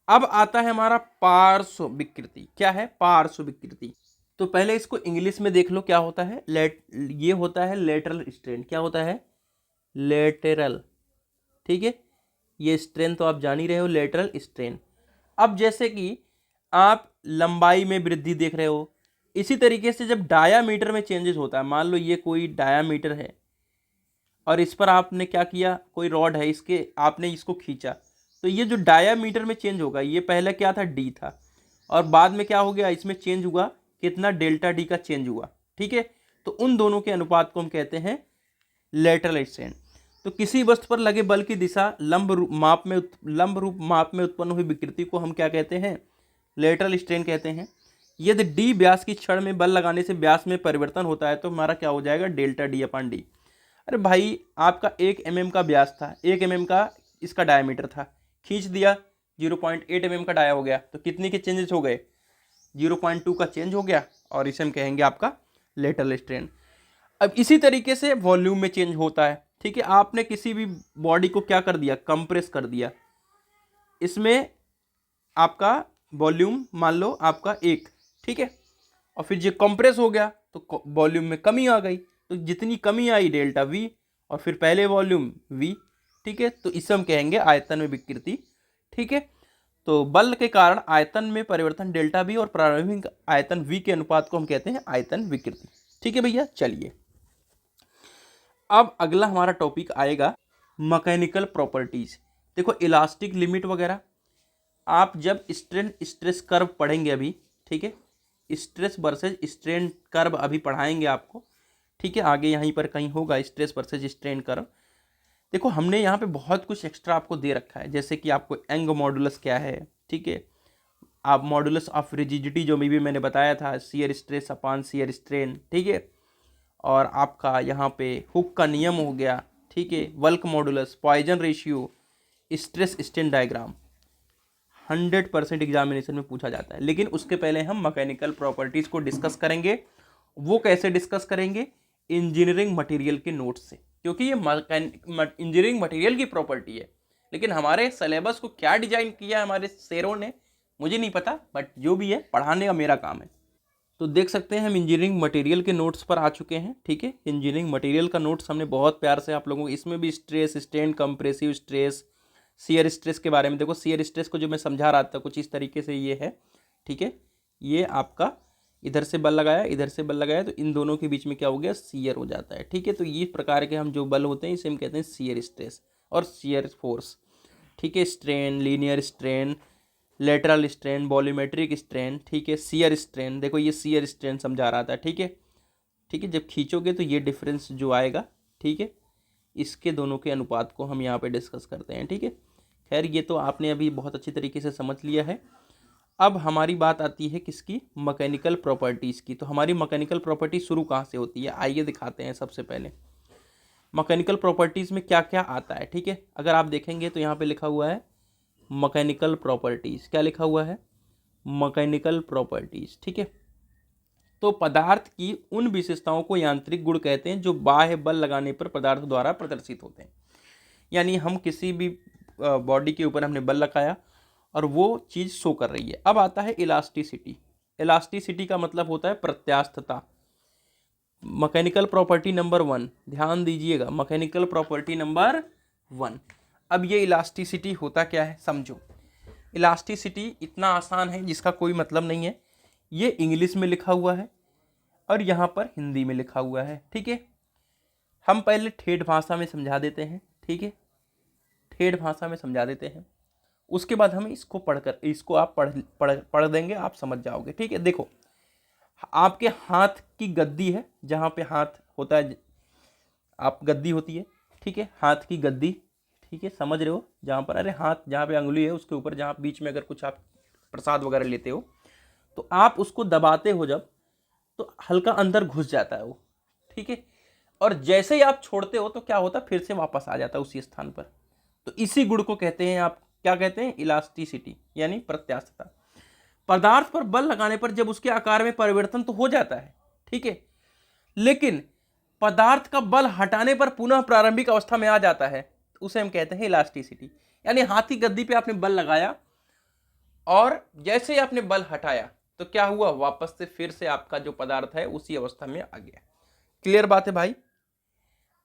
अब आता है हमारा पार्श्व विकृति। क्या है पार्श्व विकृति, तो पहले इसको इंग्लिश में देख लो क्या होता है। ये होता है लेटरल स्ट्रेन। क्या होता है लेटरल, ठीक है, ये स्ट्रेन तो आप जान ही रहे हो लेटरल स्ट्रेन। अब जैसे कि आप लंबाई में वृद्धि देख रहे हो, इसी तरीके से जब डायामीटर में चेंजेस होता है, मान लो ये कोई डायामीटर है और इस पर आपने क्या किया, कोई रॉड है, इसके आपने इसको खींचा, तो ये जो डायामीटर में चेंज होगा, ये पहले क्या था डी था, और बाद में क्या हो गया इसमें चेंज हुआ कितना डेल्टा डी का चेंज हुआ। ठीक है, तो उन दोनों के अनुपात को हम कहते हैं लेटरल स्ट्रेन। तो किसी वस्तु पर लगे बल की दिशा लंब रूप माप में उत्पन्न हुई विकृति को हम क्या कहते हैं? लेटरल स्ट्रेन कहते हैं। यदि डी व्यास की छड़ में बल लगाने से व्यास में परिवर्तन होता है तो हमारा क्या हो जाएगा? Delta D upon D. अरे भाई, आपका 1 mm का व्यास था, 1 mm का इसका डायमीटर था, खींच दिया 0.8 mm का डाया हो गया, तो कितनी के चेंजेस हो गए? 0.2 का चेंज हो गया, और इसे हम कहेंगे आपका लेटरल स्ट्रेन। अब इसी तरीके से वॉल्यूम में चेंज होता है, ठीक है। आपने किसी भी बॉडी को क्या कर दिया? कंप्रेस कर दिया। इसमें आपका वॉल्यूम मान लो आपका 1, ठीक है, और फिर जो कंप्रेस हो गया तो वॉल्यूम में कमी आ गई, तो जितनी कमी आई डेल्टा वी, और फिर पहले वॉल्यूम वी, ठीक है। तो इसे हम कहेंगे आयतन में विकृति, ठीक है। तो बल के कारण आयतन में परिवर्तन डेल्टा वी और प्रारंभिक आयतन वी के अनुपात को हम कहते हैं आयतन विकृति, ठीक है भैया। चलिए, अब अगला हमारा टॉपिक आएगा मैकेनिकल प्रॉपर्टीज। देखो, इलास्टिक लिमिट वगैरह आप जब स्ट्रेन स्ट्रेस कर्व पढ़ेंगे अभी, ठीक है, स्ट्रेस वर्सेज स्ट्रेन कर्व अभी पढ़ाएंगे आपको, ठीक है। आगे यहीं पर कहीं होगा स्ट्रेस वर्सेज स्ट्रेन कर्व। देखो, हमने यहाँ पे बहुत कुछ एक्स्ट्रा आपको दे रखा है, जैसे कि आपको एंग मॉडुलस क्या है, ठीक है, आप मॉडुलस ऑफ रिजिडिटी जो भी मैंने बताया था, shear stress upon shear strain, ठीक है, और आपका यहाँ पे हुक का नियम हो गया, ठीक है, walk modulus, Poisson ratio, stress strain diagram 100% examination में पूछा जाता है। लेकिन उसके पहले हम मैकेनिकल प्रॉपर्टीज़ को डिस्कस करेंगे। वो कैसे डिस्कस करेंगे? इंजीनियरिंग मटेरियल के नोट्स से, क्योंकि ये इंजीनियरिंग मटेरियल की प्रॉपर्टी है। लेकिन हमारे सिलेबस को क्या डिजाइन किया हमारे शेरों ने, मुझे नहीं पता, बट जो भी है पढ़ाने का मेरा काम है। तो देख सकते हैं हम इंजीनियरिंग मटेरियल के नोट्स पर आ चुके हैं, ठीक है। इंजीनियरिंग मटेरियल का नोट्स हमने बहुत प्यार से आप लोगों को, इसमें भी stress strain, compressive stress, shear stress के बारे में, देखो शियर स्ट्रेस को जो मैं समझा रहा था कुछ इस तरीके से ये है, ठीक है। ये आपका इधर से बल लगाया, इधर से बल लगाया, तो इन दोनों के बीच में क्या हो गया? शियर हो जाता है, ठीक है। तो ये प्रकार के हम जो बल होते हैं इसे हम कहते हैं शियर स्ट्रेस और शियर फोर्स, ठीक है। Strain, linear strain, lateral strain, volumetric strain, ठीक है, शियर स्ट्रेन। देखो ये शियर स्ट्रेन समझा रहा था, ठीक है, ठीक है। जब खींचोगे तो ये डिफरेंस जो आएगा, ठीक है, इसके दोनों के अनुपात को हम यहाँ पे डिस्कस करते हैं, ठीक है। खैर, ये तो आपने अभी बहुत अच्छी तरीके से समझ लिया है। अब हमारी बात आती है किसकी? मैकेनिकल प्रॉपर्टीज़ की। तो हमारी मैकेनिकल प्रॉपर्टी शुरू कहाँ से होती है? आइए दिखाते हैं। सबसे पहले मैकेनिकल प्रॉपर्टीज़ में क्या क्या आता है, ठीक है। अगर आप देखेंगे तो यहाँ पे लिखा हुआ है मैकेनिकल प्रॉपर्टीज़। क्या लिखा हुआ है? मैकेनिकल प्रॉपर्टीज़, ठीक है। तो पदार्थ की उन विशेषताओं को यांत्रिक गुण कहते हैं जो बाह्य बल लगाने पर पदार्थ द्वारा प्रदर्शित होते हैं। यानी हम किसी भी बॉडी के ऊपर हमने बल लगाया और वो चीज़ शो कर रही है। अब आता है इलास्टिसिटी। इलास्टिसिटी का मतलब होता है प्रत्यास्थता। मैकेनिकल प्रॉपर्टी नंबर 1, ध्यान दीजिएगा, मैकेनिकल प्रॉपर्टी नंबर 1। अब ये इलास्टिसिटी होता क्या है समझो। इलास्टिसिटी इतना आसान है जिसका कोई मतलब नहीं है। ये इंग्लिश में लिखा हुआ है और यहाँ पर हिंदी में लिखा हुआ है, ठीक है। हम पहले ठेठ भाषा में समझा देते हैं, ठीक है, ठेठ भाषा में समझा देते हैं। उसके बाद हम इसको इसको आप पढ़ देंगे, आप समझ जाओगे, ठीक है। देखो, आपके हाथ की गद्दी है, जहाँ पे हाथ होता है, आप गद्दी होती है, ठीक है, हाथ की गद्दी, ठीक है, समझ रहे हो, जहाँ पर, अरे हाथ जहाँ पे अंगुली है उसके ऊपर, जहाँ बीच में अगर कुछ आप प्रसाद वगैरह लेते हो तो आप उसको दबाते हो जब, तो हल्का अंदर घुस जाता है वो, ठीक है, और जैसे ही आप छोड़ते हो तो क्या होता है? फिर से वापस आ जाता है उसी स्थान पर। तो इसी गुण को कहते हैं, आप क्या कहते हैं? इलास्टिसिटी, यानी प्रत्यास्थता। पदार्थ पर बल लगाने पर जब उसके आकार में परिवर्तन तो हो जाता है, ठीक है, लेकिन पदार्थ का बल हटाने पर पुनः प्रारंभिक अवस्था में आ जाता है, उसे हम कहते हैं इलास्टिसिटी। यानी हाथ की गद्दी पे आपने बल लगाया और जैसे ही आपने बल हटाया तो क्या हुआ? वापस से फिर से आपका जो पदार्थ है उसी अवस्था में आ गया। क्लियर बात है भाई?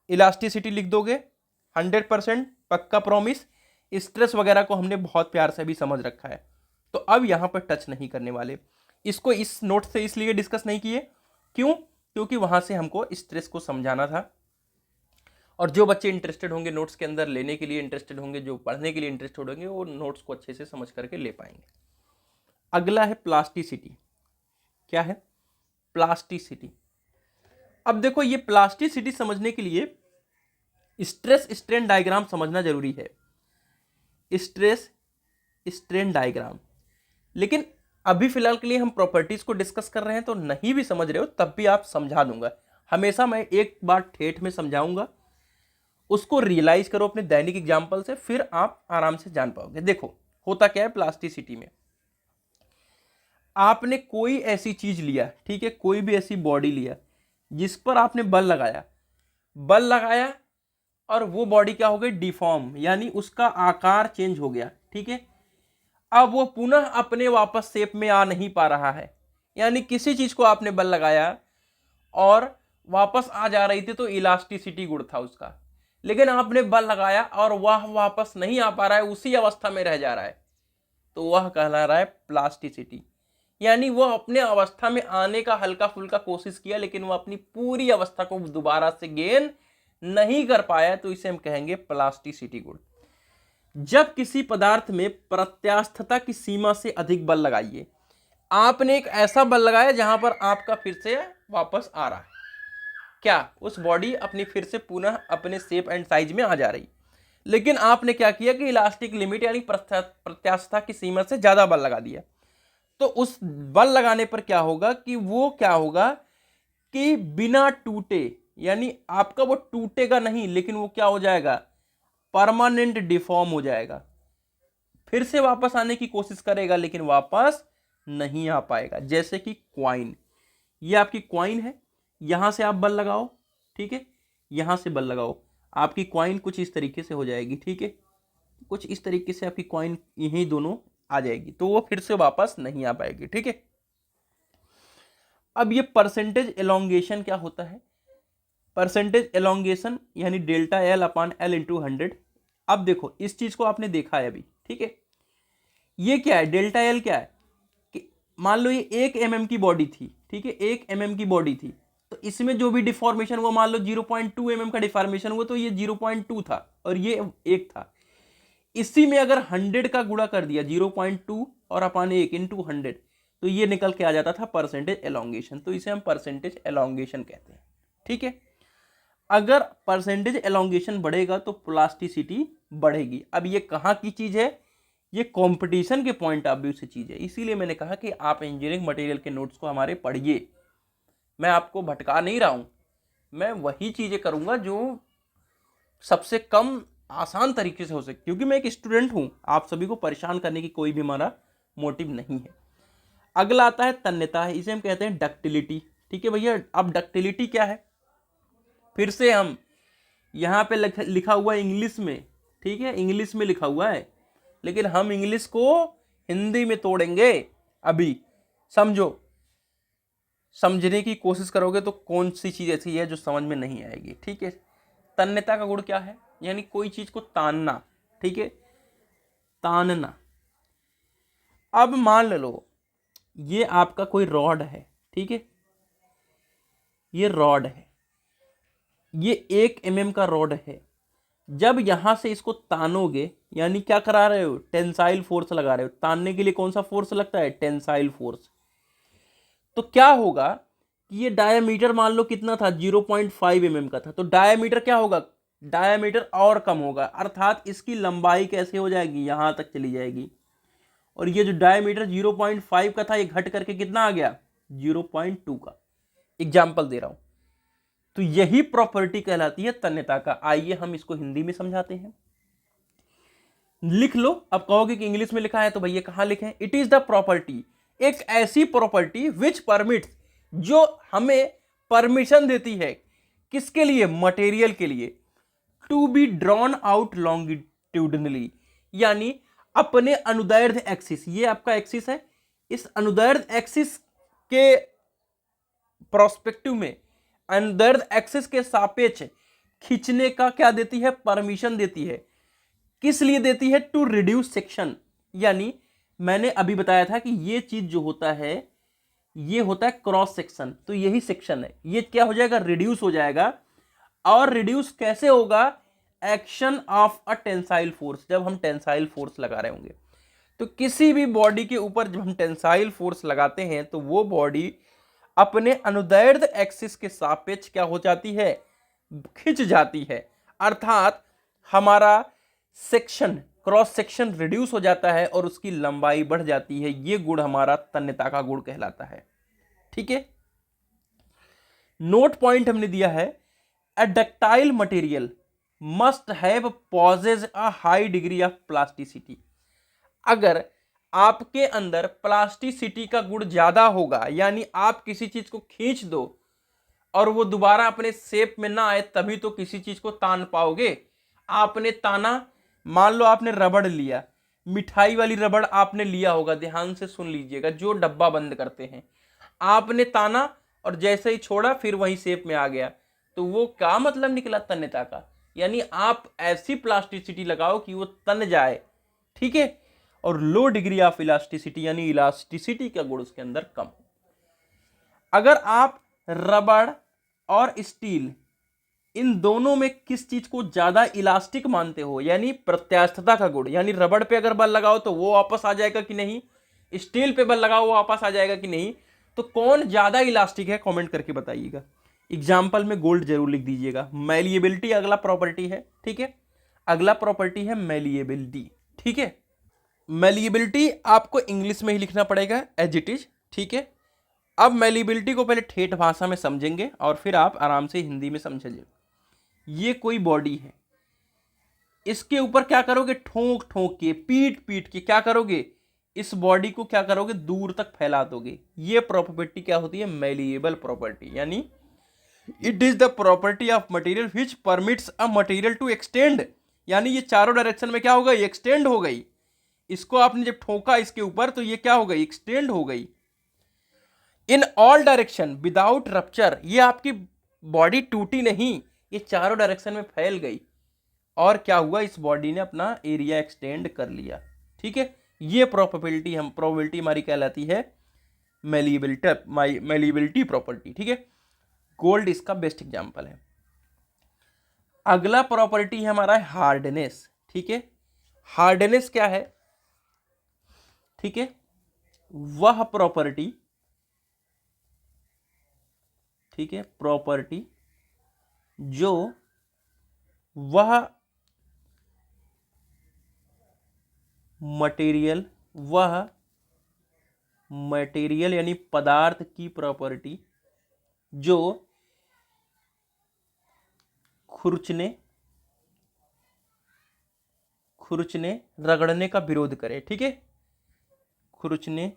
इलास्टिसिटी लिख दोगे, 100% पक्का प्रॉमिस। स्ट्रेस वगैरह को हमने बहुत प्यार से भी समझ रखा है, तो अब यहां पर टच नहीं करने वाले। इसको इस नोट से इसलिए डिस्कस नहीं किए, क्यों? क्योंकि वहां से हमको स्ट्रेस को समझाना था, और जो बच्चे इंटरेस्टेड होंगे नोट्स के अंदर लेने के लिए इंटरेस्टेड होंगे, जो पढ़ने के लिए इंटरेस्टेड होंगे, वो नोट्स को अच्छे से समझ करके ले पाएंगे। अगला है प्लास्टिसिटी। क्या है? प्लास्टिसिटी। अब देखो, ये प्लास्टिसिटी समझने के लिए स्ट्रेस स्ट्रेन डायग्राम समझना जरूरी है, स्ट्रेस स्ट्रेन डायग्राम। लेकिन अभी फिलहाल के लिए हम प्रॉपर्टीज को डिस्कस कर रहे हैं, तो नहीं भी समझ रहे हो तब भी आप समझा दूंगा। हमेशा मैं एक बार ठेठ में समझाऊंगा, उसको रियलाइज करो अपने दैनिक एग्जाम्पल से, फिर आप आराम से जान पाओगे। देखो होता क्या है प्लास्टिसिटी में, आपने कोई ऐसी चीज लिया, ठीक है, कोई भी ऐसी बॉडी लिया जिस पर आपने बल लगाया, बल लगाया और वो बॉडी क्या हो गई, डिफॉर्म, यानी उसका आकार चेंज हो गया, ठीक है। अब वो पुनः अपने वापस शेप में आ नहीं पा रहा है, यानी किसी चीज को आपने बल लगाया और वापस आ जा रही थी तो इलास्टिसिटी गुण था उसका, लेकिन आपने बल लगाया और वह वापस नहीं आ पा रहा है, उसी अवस्था में रह जा रहा है, तो वह कहला रहा है प्लास्टिसिटी। यानी वो अपने अवस्था में आने का हल्का फुल्का कोशिश किया, लेकिन वो अपनी पूरी अवस्था को दोबारा से गेन नहीं कर पाया, तो इसे हम कहेंगे प्लास्टिसिटी गुण। जब किसी पदार्थ में प्रत्यास्थता की सीमा से अधिक बल लगाइए, आपने एक ऐसा बल लगाया जहां पर आपका फिर से वापस आ रहा है, क्या उस बॉडी अपनी फिर से पुनः अपने शेप एंड साइज में आ जा रही, लेकिन आपने क्या किया कि इलास्टिक लिमिट यानी प्रत्यास्थता की सीमा से ज्यादा बल लगा दिया। तो उस बल लगाने पर क्या होगा कि वो क्या होगा कि बिना टूटे, यानी आपका वो टूटेगा नहीं, लेकिन वो क्या हो जाएगा, परमानेंट डिफॉर्म हो जाएगा, फिर से वापस आने की कोशिश करेगा लेकिन वापस नहीं आ पाएगा। जैसे कि क्वाइन, ये आपकी क्वाइन है, यहां से आप बल लगाओ, ठीक है, यहां से बल लगाओ, आपकी क्वाइन कुछ इस तरीके से हो जाएगी, ठीक है, कुछ इस तरीके से आपकी क्वाइन यही दोनों आ जाएगी, तो वो फिर से वापस नहीं आ पाएगी, ठीक है। अब ये परसेंटेज एलोंगेशन क्या होता है, परसेंटेज एलोंगेशन यानी डेल्टा एल अपान एल इंटू 100। अब देखो इस चीज को आपने देखा है अभी, ठीक है, ये क्या है, डेल्टा एल क्या है कि मान लो ये 1 mm की बॉडी थी, ठीक है, 1 mm की बॉडी थी, तो इसमें जो भी डिफॉर्मेशन हुआ, मान लो 0.2 mm का डिफॉर्मेशन हुआ, तो ये 0.2 था और ये 1 था। इसी में अगर 100 का गुणा कर दिया, 0.2 और अपान 1 इंटू 100, तो ये निकल के आ जाता था परसेंटेज एलोंगेशन, तो इसे हम परसेंटेज एलोंगेशन कहते हैं, ठीक है। अगर परसेंटेज एलोंगेशन बढ़ेगा तो प्लास्टिसिटी बढ़ेगी। अब ये कहाँ की चीज है, ये कंपटीशन के पॉइंट ऑफ व्यू से चीज है, इसीलिए मैंने कहा कि आप इंजीनियरिंग मटेरियल के नोट्स को हमारे पढ़िए। मैं आपको भटका नहीं रहा हूं, मैं वही चीजें करूंगा जो सबसे कम आसान तरीके से हो सके, क्योंकि मैं एक स्टूडेंट हूं, आप सभी को परेशान करने की कोई भी हमारा मोटिव नहीं है। अगला आता है तन्यता, इसे हम कहते हैं डक्टिलिटी, ठीक है भैया। अब डक्टिलिटी क्या है, फिर से हम यहाँ पे लिखा हुआ इंग्लिश में, ठीक है, इंग्लिश में लिखा हुआ है, लेकिन हम इंग्लिश को हिंदी में तोड़ेंगे। अभी समझो, समझने की कोशिश करोगे तो कौन सी चीज ऐसी है जो समझ में नहीं आएगी, ठीक है। तन्यता का गुण क्या है, यानी कोई चीज को तानना, ठीक है, तानना। अब मान लो ये आपका कोई रॉड है, ठीक है, ये रॉड है, ये 1 mm का रॉड है। जब यहां से इसको तानोगे, यानी क्या करा रहे हो, टेंसाइल फोर्स लगा रहे हो। तानने के लिए कौन सा फोर्स लगता है, टेंसाइल फोर्स। तो क्या होगा कि ये डायामीटर मान लो कितना था, 0.5 mm का था, तो डायामीटर क्या होगा, डायामीटर और कम होगा, अर्थात इसकी लंबाई कैसे हो जाएगी, यहां तक चली जाएगी। और ये जो डायामीटर 0.5 का था, ये घट करके कितना आ गया, 0.2 का। एग्जाम्पल दे रहा हूं। तो यही प्रॉपर्टी कहलाती है तन्यता का। आइए हम इसको हिंदी में समझाते हैं, लिख लो। अब कहोगे कि इंग्लिश में लिखा है, तो भैया कहां लिखें, इट इज द प्रॉपर्टी, एक ऐसी प्रॉपर्टी विच परमिट्स, जो हमें परमिशन देती है, किसके लिए, मटेरियल के लिए, to be drawn out longitudinally, यानी अपने अनुदैर्ध्य एक्सिस, ये आपका एक्सिस है, इस अनुदैर्ध्य एक्सिस के प्रोस्पेक्टिव में, अनुदैर्ध्य एक्सिस के सापेक्ष खींचने का क्या देती है, परमिशन देती है। किस लिए देती है, टू रिड्यूस सेक्शन, यानी मैंने अभी बताया था कि ये चीज जो होता है, ये होता है क्रॉस सेक्शन, तो यही सेक्शन है, ये क्या हो जाएगा, रिड्यूस हो जाएगा। और रिड्यूस कैसे होगा, action of a tensile force, जब हम टेंसाइल फोर्स लगा रहे होंगे। तो किसी भी बॉडी के ऊपर जब हम टेंसाइल फोर्स लगाते हैं, तो वो बॉडी अपने अनुदैर्ध्य एक्सिस के सापेक्ष क्या हो जाती है, खिंच जाती है। अर्थात हमारा सेक्शन, क्रॉस सेक्शन रिड्यूस हो जाता है और उसकी लंबाई बढ़ जाती है। ये गुण हमारा तन्यता का गुण कहलाता है। ठीक है, नोट पॉइंट हमने दिया है, a ductile material must have possess a high degree of plasticity. अगर आपके अंदर प्लास्टिसिटी का गुण ज्यादा होगा, यानी आप किसी चीज को खींच दो और वो दोबारा अपने शेप में ना आए, तभी तो किसी चीज को तान पाओगे। आपने ताना, मान लो आपने रबड़ लिया, मिठाई वाली रबड़ आपने लिया होगा, ध्यान से सुन लीजिएगा, जो डब्बा बंद करते हैं, आपने ताना और जैसे ही छोड़ा फिर वही शेप में आ गया, तो वो क्या मतलब निकला तन्यता का। यानी आप ऐसी प्लास्टिसिटी लगाओ कि वो तन जाए। ठीक है, और लो डिग्री ऑफ इलास्टिसिटी, यानी इलास्टिसिटी का गुण उसके अंदर कम। अगर आप रबड़ और स्टील इन दोनों में किस चीज को ज्यादा इलास्टिक मानते हो, यानी प्रत्यास्थता का गुण, यानी रबड़ पे अगर बल लगाओ तो वो वापस आ जाएगा कि नहीं, स्टील पे बल लगाओ वो वापस आ जाएगा कि नहीं, तो कौन ज्यादा इलास्टिक है, कमेंट करके बताइएगा। एग्जाम्पल में गोल्ड जरूर लिख दीजिएगा। मैलिएबिलिटी अगला प्रॉपर्टी है। ठीक है, अगला प्रॉपर्टी है मैलिएबिलिटी। ठीक है, मैलिएबिलिटी आपको इंग्लिश में ही लिखना पड़ेगा एज इट इज। ठीक है, अब मैलिएबिलिटी को पहले ठेठ भाषा में समझेंगे और फिर आप आराम से हिंदी में समझिए। ये कोई बॉडी है, इसके ऊपर क्या करोगे, ठोक ठोक के, पीट पीट के क्या करोगे, इस बॉडी को क्या करोगे, दूर तक फैला दोगे। ये प्रॉपर्टी क्या होती है, मैलिएबल प्रॉपर्टी। यानी it is the property of material which permits a material to extend. यानी ये चारों डायरेक्शन में क्या हो गई, एक्सटेंड हो गई। इसको आपने जब ठोका इसके ऊपर तो ये क्या हो गई, एक्सटेंड हो गई। In all direction without rupture, ये आपकी बॉडी टूटी नहीं, ये चारों डायरेक्शन में फैल गई और क्या हुआ, इस बॉडी ने अपना एरिया एक्सटेंड कर लिया। ठीक है, ये प्रोबेबिलिटी हमारी कहलाती है मैलिएबिलिटी प्रॉपर्टी। ठीक है, गोल्ड इसका बेस्ट एग्जांपल है। अगला प्रॉपर्टी है हमारा हार्डनेस। ठीक है, हार्डनेस क्या है, ठीक है, वह प्रॉपर्टी, ठीक है, प्रॉपर्टी जो वह मटेरियल यानी पदार्थ की प्रॉपर्टी जो खुरचने रगड़ने का विरोध करे। ठीक है, खुरचने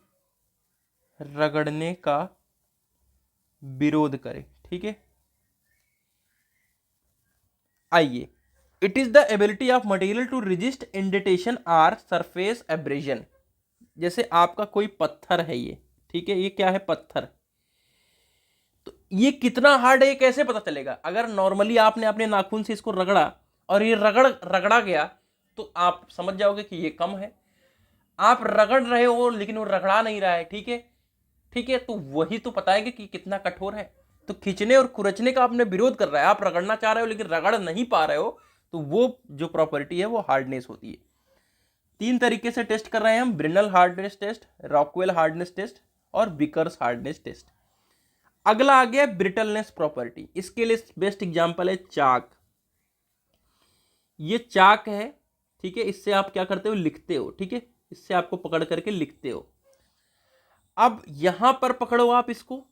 रगड़ने का विरोध करे। ठीक है, आइए, it is the ability of material to resist indentation or surface abrasion. जैसे आपका कोई पत्थर है ये, ठीक है, ये क्या है, पत्थर, तो ये कितना हार्ड है ये कैसे पता चलेगा। अगर नॉर्मली आपने अपने नाखून से इसको रगड़ा और ये रगड़ा गया तो आप समझ जाओगे कि ये कम है। आप रगड़ रहे हो लेकिन वो रगड़ा नहीं रहा है। ठीक है, ठीक है, तो वही तो बताएगा कि कितना कठोर है। तो खींचने और खुरचने का आपने विरोध कर रहा है, आप रगड़ना चाह रहे हो लेकिन रगड़ नहीं पा रहे हो, तो वो जो प्रॉपर्टी है वो हार्डनेस होती है। 3 तरीके से टेस्ट कर रहे हैं हम, Brinell hardness test, Rockwell hardness test और विकर्स हार्डनेस टेस्ट। अगला आ गया ब्रिटलनेस प्रॉपर्टी। इसके लिए बेस्ट एग्जांपल है चाक। ये चाक है, ठीक है, इससे आप क्या करते हो, लिखते हो। ठीक है, इससे आपको पकड़ करके लिखते हो। अब यहां पर पकड़ो आप इसको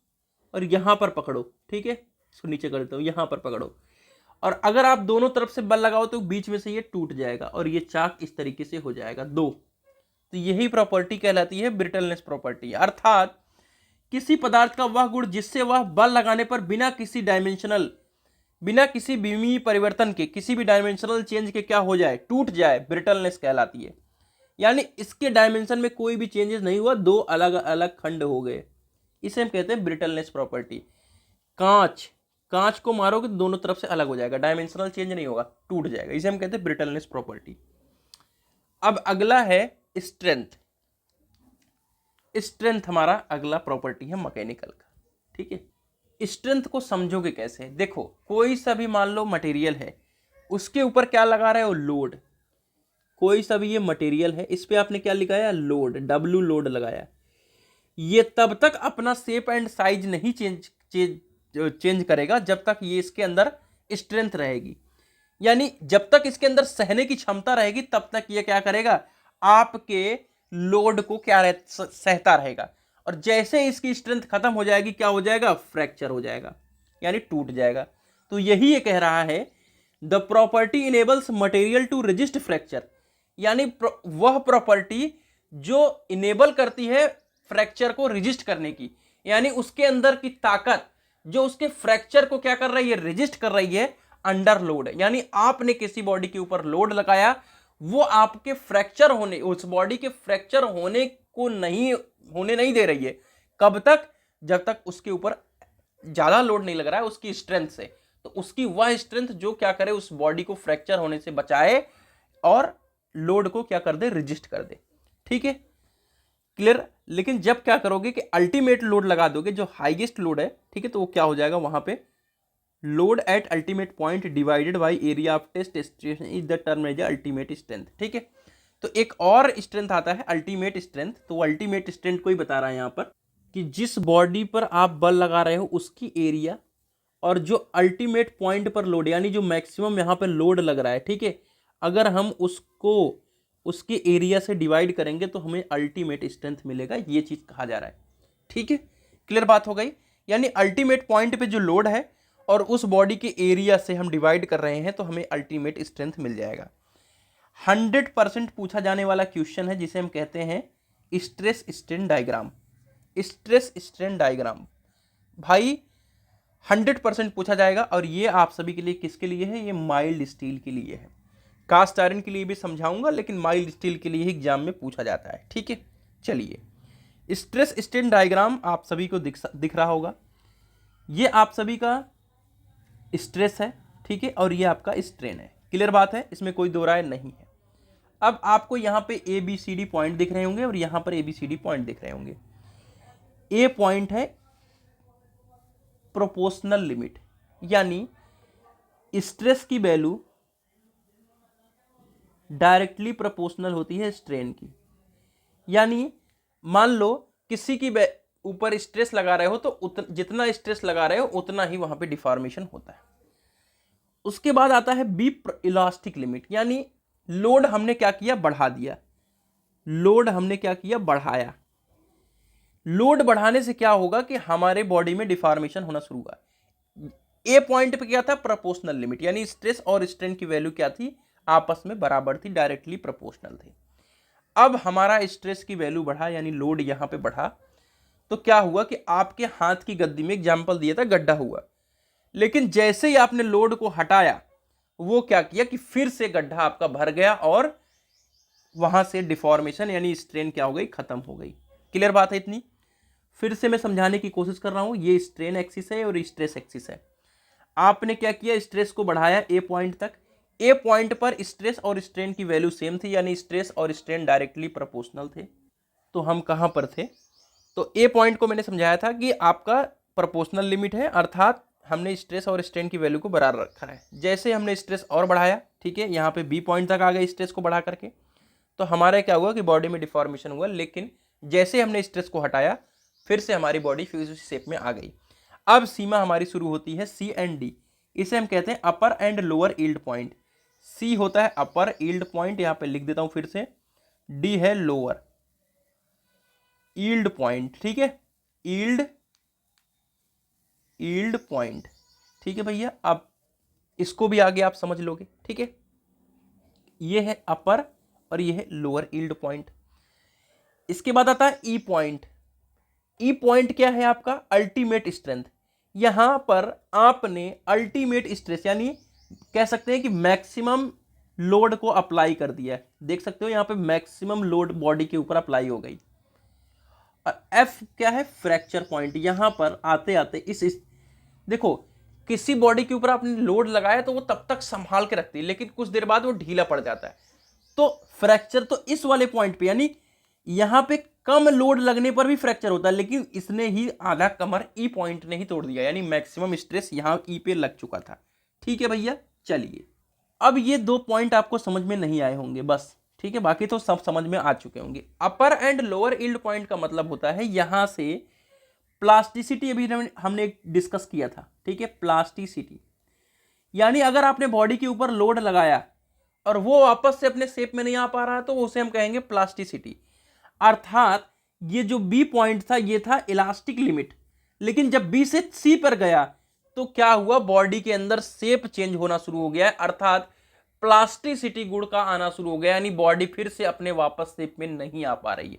और यहां पर पकड़ो। ठीक है, इसको नीचे कर देता हूं, यहां पर पकड़ो और अगर आप दोनों तरफ से बल लगाओ तो बीच में से ये टूट जाएगा और ये चाक इस तरीके से हो जाएगा दो। तो यही प्रॉपर्टी कहलाती है ब्रिटलनेस प्रॉपर्टी। अर्थात किसी पदार्थ का वह गुण जिससे वह बल लगाने पर बिना किसी विमीय परिवर्तन के, किसी भी डायमेंशनल चेंज के क्या हो जाए, टूट जाए, ब्रिटलनेस कहलाती है। यानी इसके डायमेंशन में कोई भी चेंजेस नहीं हुआ, दो अलग अलग खंड हो गए, इसे हम कहते हैं ब्रिटलनेस प्रॉपर्टी। कांच को मारोगे तो दोनों तरफ से अलग हो जाएगा, डायमेंशनल चेंज नहीं होगा, टूट जाएगा, इसे हम कहते हैं ब्रिटलनेस प्रॉपर्टी। अब अगला है स्ट्रेंथ। स्ट्रेंथ हमारा अगला प्रॉपर्टी है मैकेनिकल का। ठीक है, स्ट्रेंथ को समझोगे कैसे, देखो कोई सा भी मान लो मटेरियल है, उसके ऊपर क्या लगा रहे हो, लोड। कोई सा भी ये मटेरियल है, इस पे आपने क्या लगाया, लोड, W लोड लगाया। ये तब तक अपना शेप एंड साइज नहीं चेंज करेगा जब तक ये इसके अंदर स्ट्रेंथ रहेगी। यानी जब तक इसके अंदर सहने की क्षमता रहेगी तब तक ये क्या करेगा, आपके लोड को क्या सहता रहेगा। और जैसे इसकी स्ट्रेंथ खत्म हो जाएगी क्या हो जाएगा, फ्रैक्चर हो जाएगा, यानी टूट जाएगा। तो यही ये कह रहा है, the property enables material to resist fracture, यानी वह प्रॉपर्टी जो इनेबल करती है फ्रैक्चर को रेजिस्ट करने की, यानी उसके अंदर की ताकत जो उसके फ्रैक्चर को क्या कर रही है, रेजिस्ट कर रही है अंडर लोड। यानी आपने किसी बॉडी के ऊपर लोड लगाया, वो आपके फ्रैक्चर होने, उस बॉडी के फ्रैक्चर होने को होने नहीं दे रही है। कब तक, जब तक उसके ऊपर ज्यादा लोड नहीं लग रहा है उसकी स्ट्रेंथ से। तो उसकी वह स्ट्रेंथ जो क्या करे, उस बॉडी को फ्रैक्चर होने से बचाए और लोड को क्या कर दे, रेजिस्ट कर दे। ठीक है, क्लियर। लेकिन जब क्या करोगे कि अल्टीमेट लोड लगा दोगे, जो हाईएस्ट लोड है, ठीक है, तो वो क्या हो जाएगा वहां पे, load at ultimate point divided by area of test station is the term as ultimate strength. ठीक है, तो एक और स्ट्रेंथ आता है अल्टीमेट स्ट्रेंथ। तो अल्टीमेट स्ट्रेंथ को ही बता रहा है यहां पर कि जिस बॉडी पर आप बल लगा रहे हो उसकी एरिया और जो अल्टीमेट पॉइंट पर लोड, यानी जो मैक्सिमम यहां पर लोड लग रहा है, ठीक है, अगर हम उसको उसके एरिया से डिवाइड करेंगे तो हमें अल्टीमेट स्ट्रेंथ मिलेगा। ये चीज कहा जा रहा है। ठीक है, क्लियर बात हो गई। यानी अल्टीमेट पॉइंट पे जो लोड है और उस बॉडी के एरिया से हम डिवाइड कर रहे हैं तो हमें अल्टीमेट स्ट्रेंथ मिल जाएगा। 100% पूछा जाने वाला क्वेश्चन है जिसे हम कहते हैं stress strain diagram. Stress strain diagram भाई 100% पूछा जाएगा। और ये आप सभी के लिए किसके लिए है, ये माइल्ड स्टील के लिए है। कास्ट आयरन के लिए भी समझाऊंगा, लेकिन माइल्ड स्टील के लिए ही एग्जाम में पूछा जाता है। ठीक है, चलिए स्ट्रेस स्ट्रेन डायग्राम आप सभी को दिख रहा होगा। ये आप सभी का स्ट्रेस है, ठीक है, और ये आपका स्ट्रेन है। क्लियर बात है, इसमें कोई दो राय नहीं है। अब आपको यहां पे A B C D point दिख रहे होंगे और यहां पर A B C D point दिख रहे होंगे। ए पॉइंट है प्रोपोर्शनल लिमिट, यानी स्ट्रेस की वैल्यू डायरेक्टली प्रोपोर्शनल होती है स्ट्रेन की। यानी मान लो किसी की ऊपर स्ट्रेस लगा रहे हो तो जितना स्ट्रेस लगा रहे हो उतना ही वहां पे डिफॉर्मेशन होता है। उसके बाद आता है बी इलास्टिक लिमिट, यानी लोड हमने क्या किया, बढ़ा दिया। लोड हमने क्या किया, बढ़ाया। लोड बढ़ाने से क्या होगा कि हमारे बॉडी में डिफॉर्मेशन होना शुरू हुआ। ए पॉइंट पे क्या था, प्रोपोर्शनल लिमिट, यानी स्ट्रेस और स्ट्रेन की वैल्यू क्या थी, आपस में बराबर थी, डायरेक्टली प्रोपोर्शनल थी। अब हमारा स्ट्रेस की वैल्यू बढ़ा, यानी लोड यहां पे बढ़ा, तो क्या हुआ कि आपके हाथ की गद्दी में एग्जाम्पल दिया था, गड्ढा हुआ। लेकिन जैसे ही आपने लोड को हटाया, वो क्या किया कि फिर से गड्ढा आपका भर गया और वहां से डिफॉर्मेशन यानी स्ट्रेन क्या हो गई, खत्म हो गई। क्लियर बात है इतनी। फिर से मैं समझाने की कोशिश कर रहा हूं, ये स्ट्रेन एक्सिस है और स्ट्रेस एक्सिस है। आपने क्या किया, स्ट्रेस को बढ़ाया ए पॉइंट तक। ए पॉइंट पर स्ट्रेस और स्ट्रेन की वैल्यू सेम थी, यानी स्ट्रेस और स्ट्रेन डायरेक्टली प्रोपोर्शनल थे। तो हम कहां पर थे, तो ए पॉइंट को मैंने समझाया था कि आपका प्रोपोर्शनल लिमिट है, अर्थात हमने स्ट्रेस और स्ट्रेन की वैल्यू को बराबर रखा है। जैसे हमने स्ट्रेस और बढ़ाया, ठीक है, यहाँ पे बी पॉइंट तक आ गए स्ट्रेस को बढ़ा करके, तो हमारा क्या हुआ कि बॉडी में डिफॉर्मेशन हुआ। लेकिन जैसे हमने स्ट्रेस को हटाया, फिर से हमारी बॉडी फिर उसी शेप में आ गई। अब सीमा हमारी शुरू होती है सी एंड डी। इसे हम कहते हैं अपर एंड लोअर यील्ड पॉइंट। सी होता है अपर यील्ड पॉइंट, यहाँ पे लिख देता हूं फिर से। डी है लोअर यील्ड पॉइंट, ठीक है, यील्ड पॉइंट, ठीक है भैया। अब इसको भी आगे आप समझ लोगे, ठीक है। ये है अपर और ये है लोअर यील्ड पॉइंट। इसके बाद आता है ई पॉइंट। ई पॉइंट क्या है आपका, अल्टीमेट स्ट्रेंथ। यहां पर आपने अल्टीमेट स्ट्रेस यानी कह सकते हैं कि मैक्सिमम लोड को अप्लाई कर दिया है। देख सकते हो यहां पे मैक्सिमम लोड बॉडी के ऊपर अप्लाई हो गई। और एफ क्या है, फ्रैक्चर पॉइंट। यहां पर आते आते इस देखो, किसी बॉडी के ऊपर आपने लोड लगाया तो वो तब तक संभाल के रखती है, लेकिन कुछ देर बाद वो ढीला पड़ जाता है। तो फ्रैक्चर तो इस वाले पॉइंट पे, यानी यहां पे कम लोड लगने पर भी फ्रैक्चर होता है, लेकिन इसने ही आधा कमर ई पॉइंट ने ही तोड़ दिया, यानी मैक्सिमम स्ट्रेस यहां ई पे लग चुका था। ठीक है भैया, चलिए अब ये दो पॉइंट आपको समझ में नहीं आए होंगे बस, ठीक है, बाकी तो सब समझ में आ चुके होंगे। अपर एंड लोअर यील्ड पॉइंट का मतलब होता है यहां से प्लास्टिसिटी, अभी हमने डिस्कस किया था, ठीक है, प्लास्टिसिटी। यानी अगर आपने बॉडी के ऊपर लोड लगाया और वो वापस से अपने शेप में नहीं आ पा रहा है तो उसे हम कहेंगे प्लास्टिसिटी। अर्थात ये जो बी पॉइंट था ये था इलास्टिक लिमिट, लेकिन जब बी से सी पर गया तो क्या हुआ, बॉडी के अंदर शेप चेंज होना शुरू हो गया है, अर्थात प्लास्टिसिटी गुण का आना शुरू हो गया, यानी बॉडी फिर से अपने वापस शेप में नहीं आ पा रही है।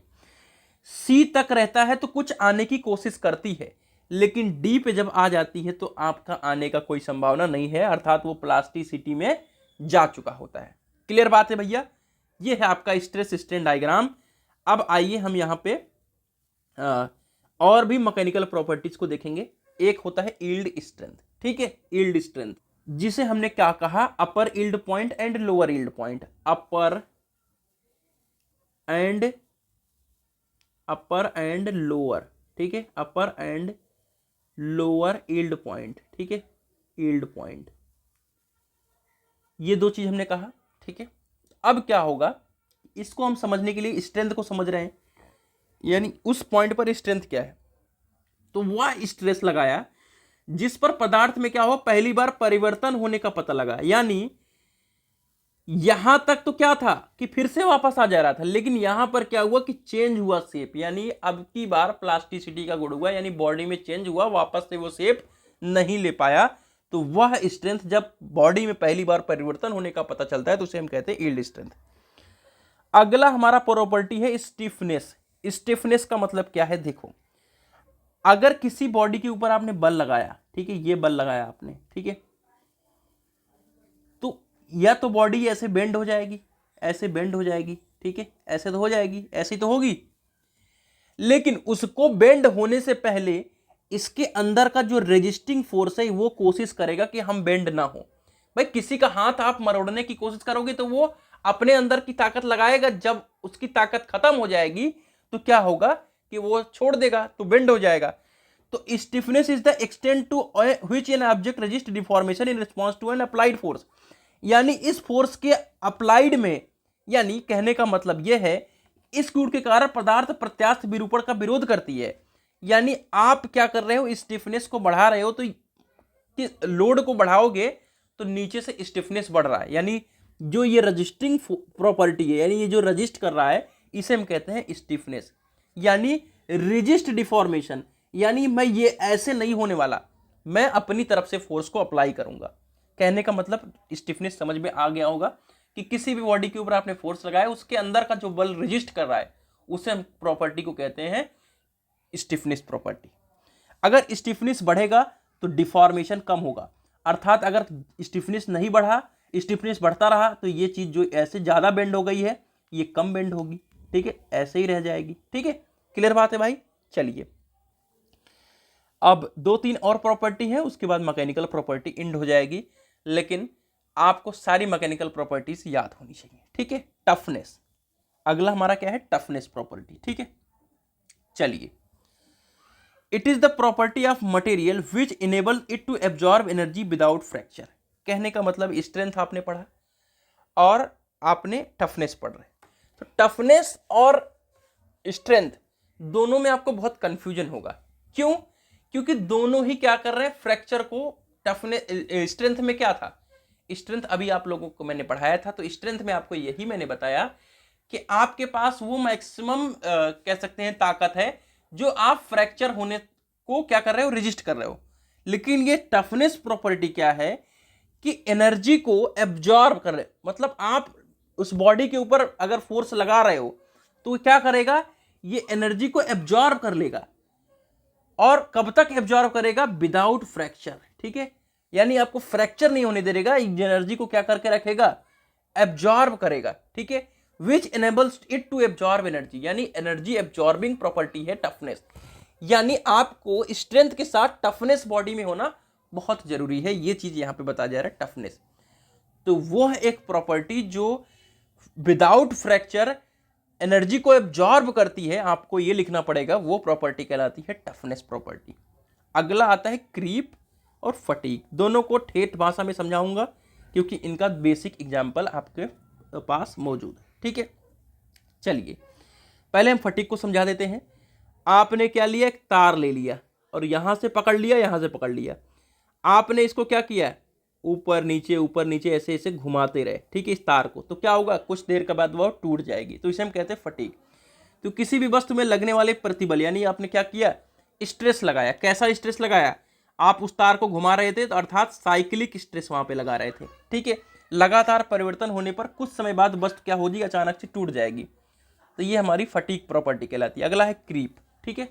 सी तक रहता है तो कुछ आने की कोशिश करती है, लेकिन डी पे जब आ जाती है तो आपका आने का कोई संभावना नहीं है, अर्थात वो प्लास्टिसिटी में जा चुका होता है। क्लियर बात है भैया, ये है आपका स्ट्रेस स्ट्रेन डायग्राम। अब आइए हम यहाँ पे और भी मैकेनिकल प्रॉपर्टीज को देखेंगे। एक होता है यील्ड स्ट्रेंथ, ठीक है, यील्ड स्ट्रेंथ, जिसे हमने क्या कहा, upper yield point and lower yield point, upper and lower, ठीक है, upper and lower yield point, ठीक है, यील्ड पॉइंट, ये दो चीज हमने कहा, ठीक है। अब क्या होगा, इसको हम समझने के लिए स्ट्रेंथ को समझ रहे हैं, यानी उस पॉइंट पर स्ट्रेंथ क्या है, तो वह स्ट्रेस लगाया जिस पर पदार्थ में क्या हुआ, पहली बार परिवर्तन होने का पता लगा। यानी यहां तक तो क्या था कि फिर से वापस आ जा रहा था, लेकिन यहां पर क्या हुआ कि चेंज हुआ शेप, यानी अब की बार प्लास्टिसिटी का गुण हुआ, यानी बॉडी में चेंज हुआ, वापस से वो शेप नहीं ले पाया। तो वह स्ट्रेंथ जब बॉडी में पहली बार परिवर्तन होने का पता चलता है तो उसे हम कहते हैं यील्ड स्ट्रेंथ। अगला हमारा प्रॉपर्टी है स्टिफनेस। स्टिफनेस का मतलब क्या है, देखो, अगर किसी बॉडी के ऊपर आपने बल लगाया, ठीक है, ये बल लगाया आपने, ठीक है, तो या तो बॉडी ऐसे बेंड हो जाएगी, ऐसे बेंड हो जाएगी, ठीक है, ऐसे तो हो जाएगी, ऐसी तो होगी, लेकिन उसको बेंड होने से पहले इसके अंदर का जो रेजिस्टिंग फोर्स है वो कोशिश करेगा कि हम बेंड ना हो। भाई किसी का हाथ आप मरोड़ने की कोशिश करोगे तो वो अपने अंदर की ताकत लगाएगा, जब उसकी ताकत खत्म हो जाएगी तो क्या होगा कि वो छोड़ देगा, तो बेंड हो जाएगा। तो stiffness is the extent to which an object resist deformation in response to an applied force. यानी इस फोर्स के अप्लाइड में, यानी कहने का मतलब यह है इस गुण के कारण पदार्थ प्रत्यास्थ विरूपण का विरोध करती है। यानी आप क्या कर रहे हो, स्टिफनेस को बढ़ा रहे हो, तो लोड को बढ़ाओगे तो नीचे से स्टिफनेस बढ़ रहा है, यानी जो ये रजिस्टिंग प्रॉपर्टी है, यानी ये जो रजिस्ट कर रहा है, इसे हम कहते हैं स्टिफनेस, यानी रिजिस्ट डिफॉर्मेशन। यानी मैं ये ऐसे नहीं होने वाला, मैं अपनी तरफ से फोर्स को अप्लाई करूंगा। कहने का मतलब स्टिफनेस समझ में आ गया होगा कि किसी भी बॉडी के ऊपर आपने फोर्स लगाया, उसके अंदर का जो बल रजिस्ट कर रहा है उसे हम प्रॉपर्टी को कहते हैं स्टिफनेस प्रॉपर्टी। अगर स्टिफनेस बढ़ेगा तो डिफॉर्मेशन कम होगा, अर्थात अगर स्टिफनेस नहीं बढ़ा, स्टिफनेस बढ़ता रहा तो ये चीज जो ऐसे ज्यादा बेंड हो गई है ये कम बेंड होगी, ठीक है, ऐसे ही रह जाएगी, ठीक है। क्लियर बात है भाई। चलिए अब 2-3 और प्रॉपर्टी है, उसके बाद मैकेनिकल प्रॉपर्टी एंड हो जाएगी, लेकिन आपको सारी मैकेनिकल प्रॉपर्टीज याद होनी चाहिए, ठीक है। टफनेस, अगला हमारा क्या है, टफनेस प्रॉपर्टी, ठीक है। चलिए, it is the property of material which enable it to absorb energy without fracture. कहने का मतलब स्ट्रेंथ आपने पढ़ा और आपने टफनेस पढ़ रहे, तो टफनेस और स्ट्रेंथ दोनों में आपको बहुत कंफ्यूजन होगा। क्यों? क्योंकि दोनों ही क्या कर रहे हैं, फ्रैक्चर को टफनेस, स्ट्रेंथ में क्या था, स्ट्रेंथ अभी आप लोगों को मैंने पढ़ाया था, तो स्ट्रेंथ में आपको यही मैंने बताया कि आपके पास वो मैक्सिमम कह सकते हैं ताकत है जो आप फ्रैक्चर होने को क्या कर रहे हो, रजिस्ट कर रहे हो। लेकिन ये टफनेस प्रॉपर्टी क्या है कि एनर्जी को एब्जॉर्ब कर रहे, मतलब आप उस बॉडी के ऊपर अगर फोर्स लगा रहे हो तो क्या करेगा, ये एनर्जी को एब्जॉर्ब कर लेगा। और कब तक एब्जॉर्ब करेगा, विदाउट फ्रैक्चर, ठीक है, यानी आपको फ्रैक्चर नहीं होने देगा, एनर्जी को क्या करके रखेगा, एब्जॉर्ब करेगा, ठीक है। Which enables it to absorb energy, यानी एनर्जी एब्जॉर्बिंग प्रॉपर्टी है टफनेस। यानी आपको स्ट्रेंथ के साथ टफनेस बॉडी में होना बहुत जरूरी है, ये चीज यहां पे बताया जा रहा है, टफनेस। तो वो है एक प्रॉपर्टी जो विदाउट फ्रैक्चर एनर्जी को एब्जॉर्ब करती है, आपको ये लिखना पड़ेगा, वो प्रॉपर्टी कहलाती है टफनेस प्रॉपर्टी। अगला आता है क्रीप और फटीग, दोनों को ठेठ भाषा में समझाऊंगा क्योंकि इनका बेसिक एग्जाम्पल आपके पास मौजूद है, ठीक है। चलिए पहले हम फटीग को समझा देते हैं। आपने क्या लिया, एक तार ले लिया और यहां से पकड़ लिया, यहां से पकड़ लिया, आपने इसको क्या किया, ऊपर नीचे ऐसे ऐसे घुमाते रहे, ठीक है, इस तार को, तो क्या होगा, कुछ देर के बाद वह टूट जाएगी। तो इसे हम कहते हैं फटीग। तो किसी भी वस्तु में लगने वाले प्रतिबल, यानी आपने क्या किया, स्ट्रेस लगाया। कैसा स्ट्रेस लगाया, आप उस तार को घुमा रहे थे, तो अर्थात साइक्लिक स्ट्रेस वहां पे लगा रहे थे, ठीक है। लगातार परिवर्तन होने पर कुछ समय बाद वस्तु क्या होगी, अचानक से टूट जाएगी। तो ये हमारी फटीग प्रॉपर्टी कहलाती है। अगला है क्रीप, ठीक है।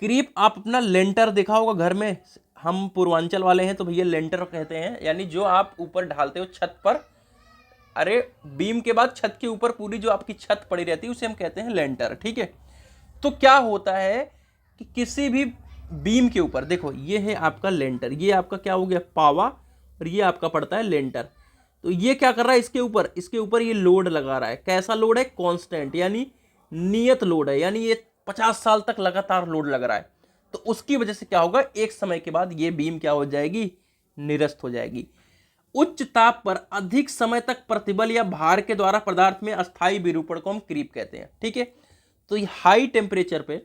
क्रीप, आप अपना लेंटर देखा होगा घर में, हम पूर्वांचल वाले हैं तो भैया लेंटर कहते हैं, यानी जो आप ऊपर ढालते हो छत पर, अरे बीम के बाद छत के ऊपर पूरी जो आपकी छत पड़ी रहती है उसे हम कहते हैं लेंटर, ठीक है। तो क्या होता है कि किसी भी बीम के ऊपर, देखो ये है आपका लेंटर, ये आपका क्या हो गया, पावा, और ये आपका पड़ता है लेंटर। तो ये क्या कर रहा है, इसके ऊपर ये लोड लगा रहा है। कैसा लोड है, कांस्टेंट, यानी नियत लोड है, यानी ये 50 साल तक लगातार लोड लग रहा है। तो उसकी वजह से क्या होगा, एक समय के बाद ये बीम क्या हो जाएगी, निरस्त हो जाएगी। उच्च ताप पर अधिक समय तक प्रतिबल या भार के द्वारा पदार्थ में अस्थायी विरूपण को हम क्रीप कहते हैं, ठीक है। तो ये हाई टेम्परेचर पे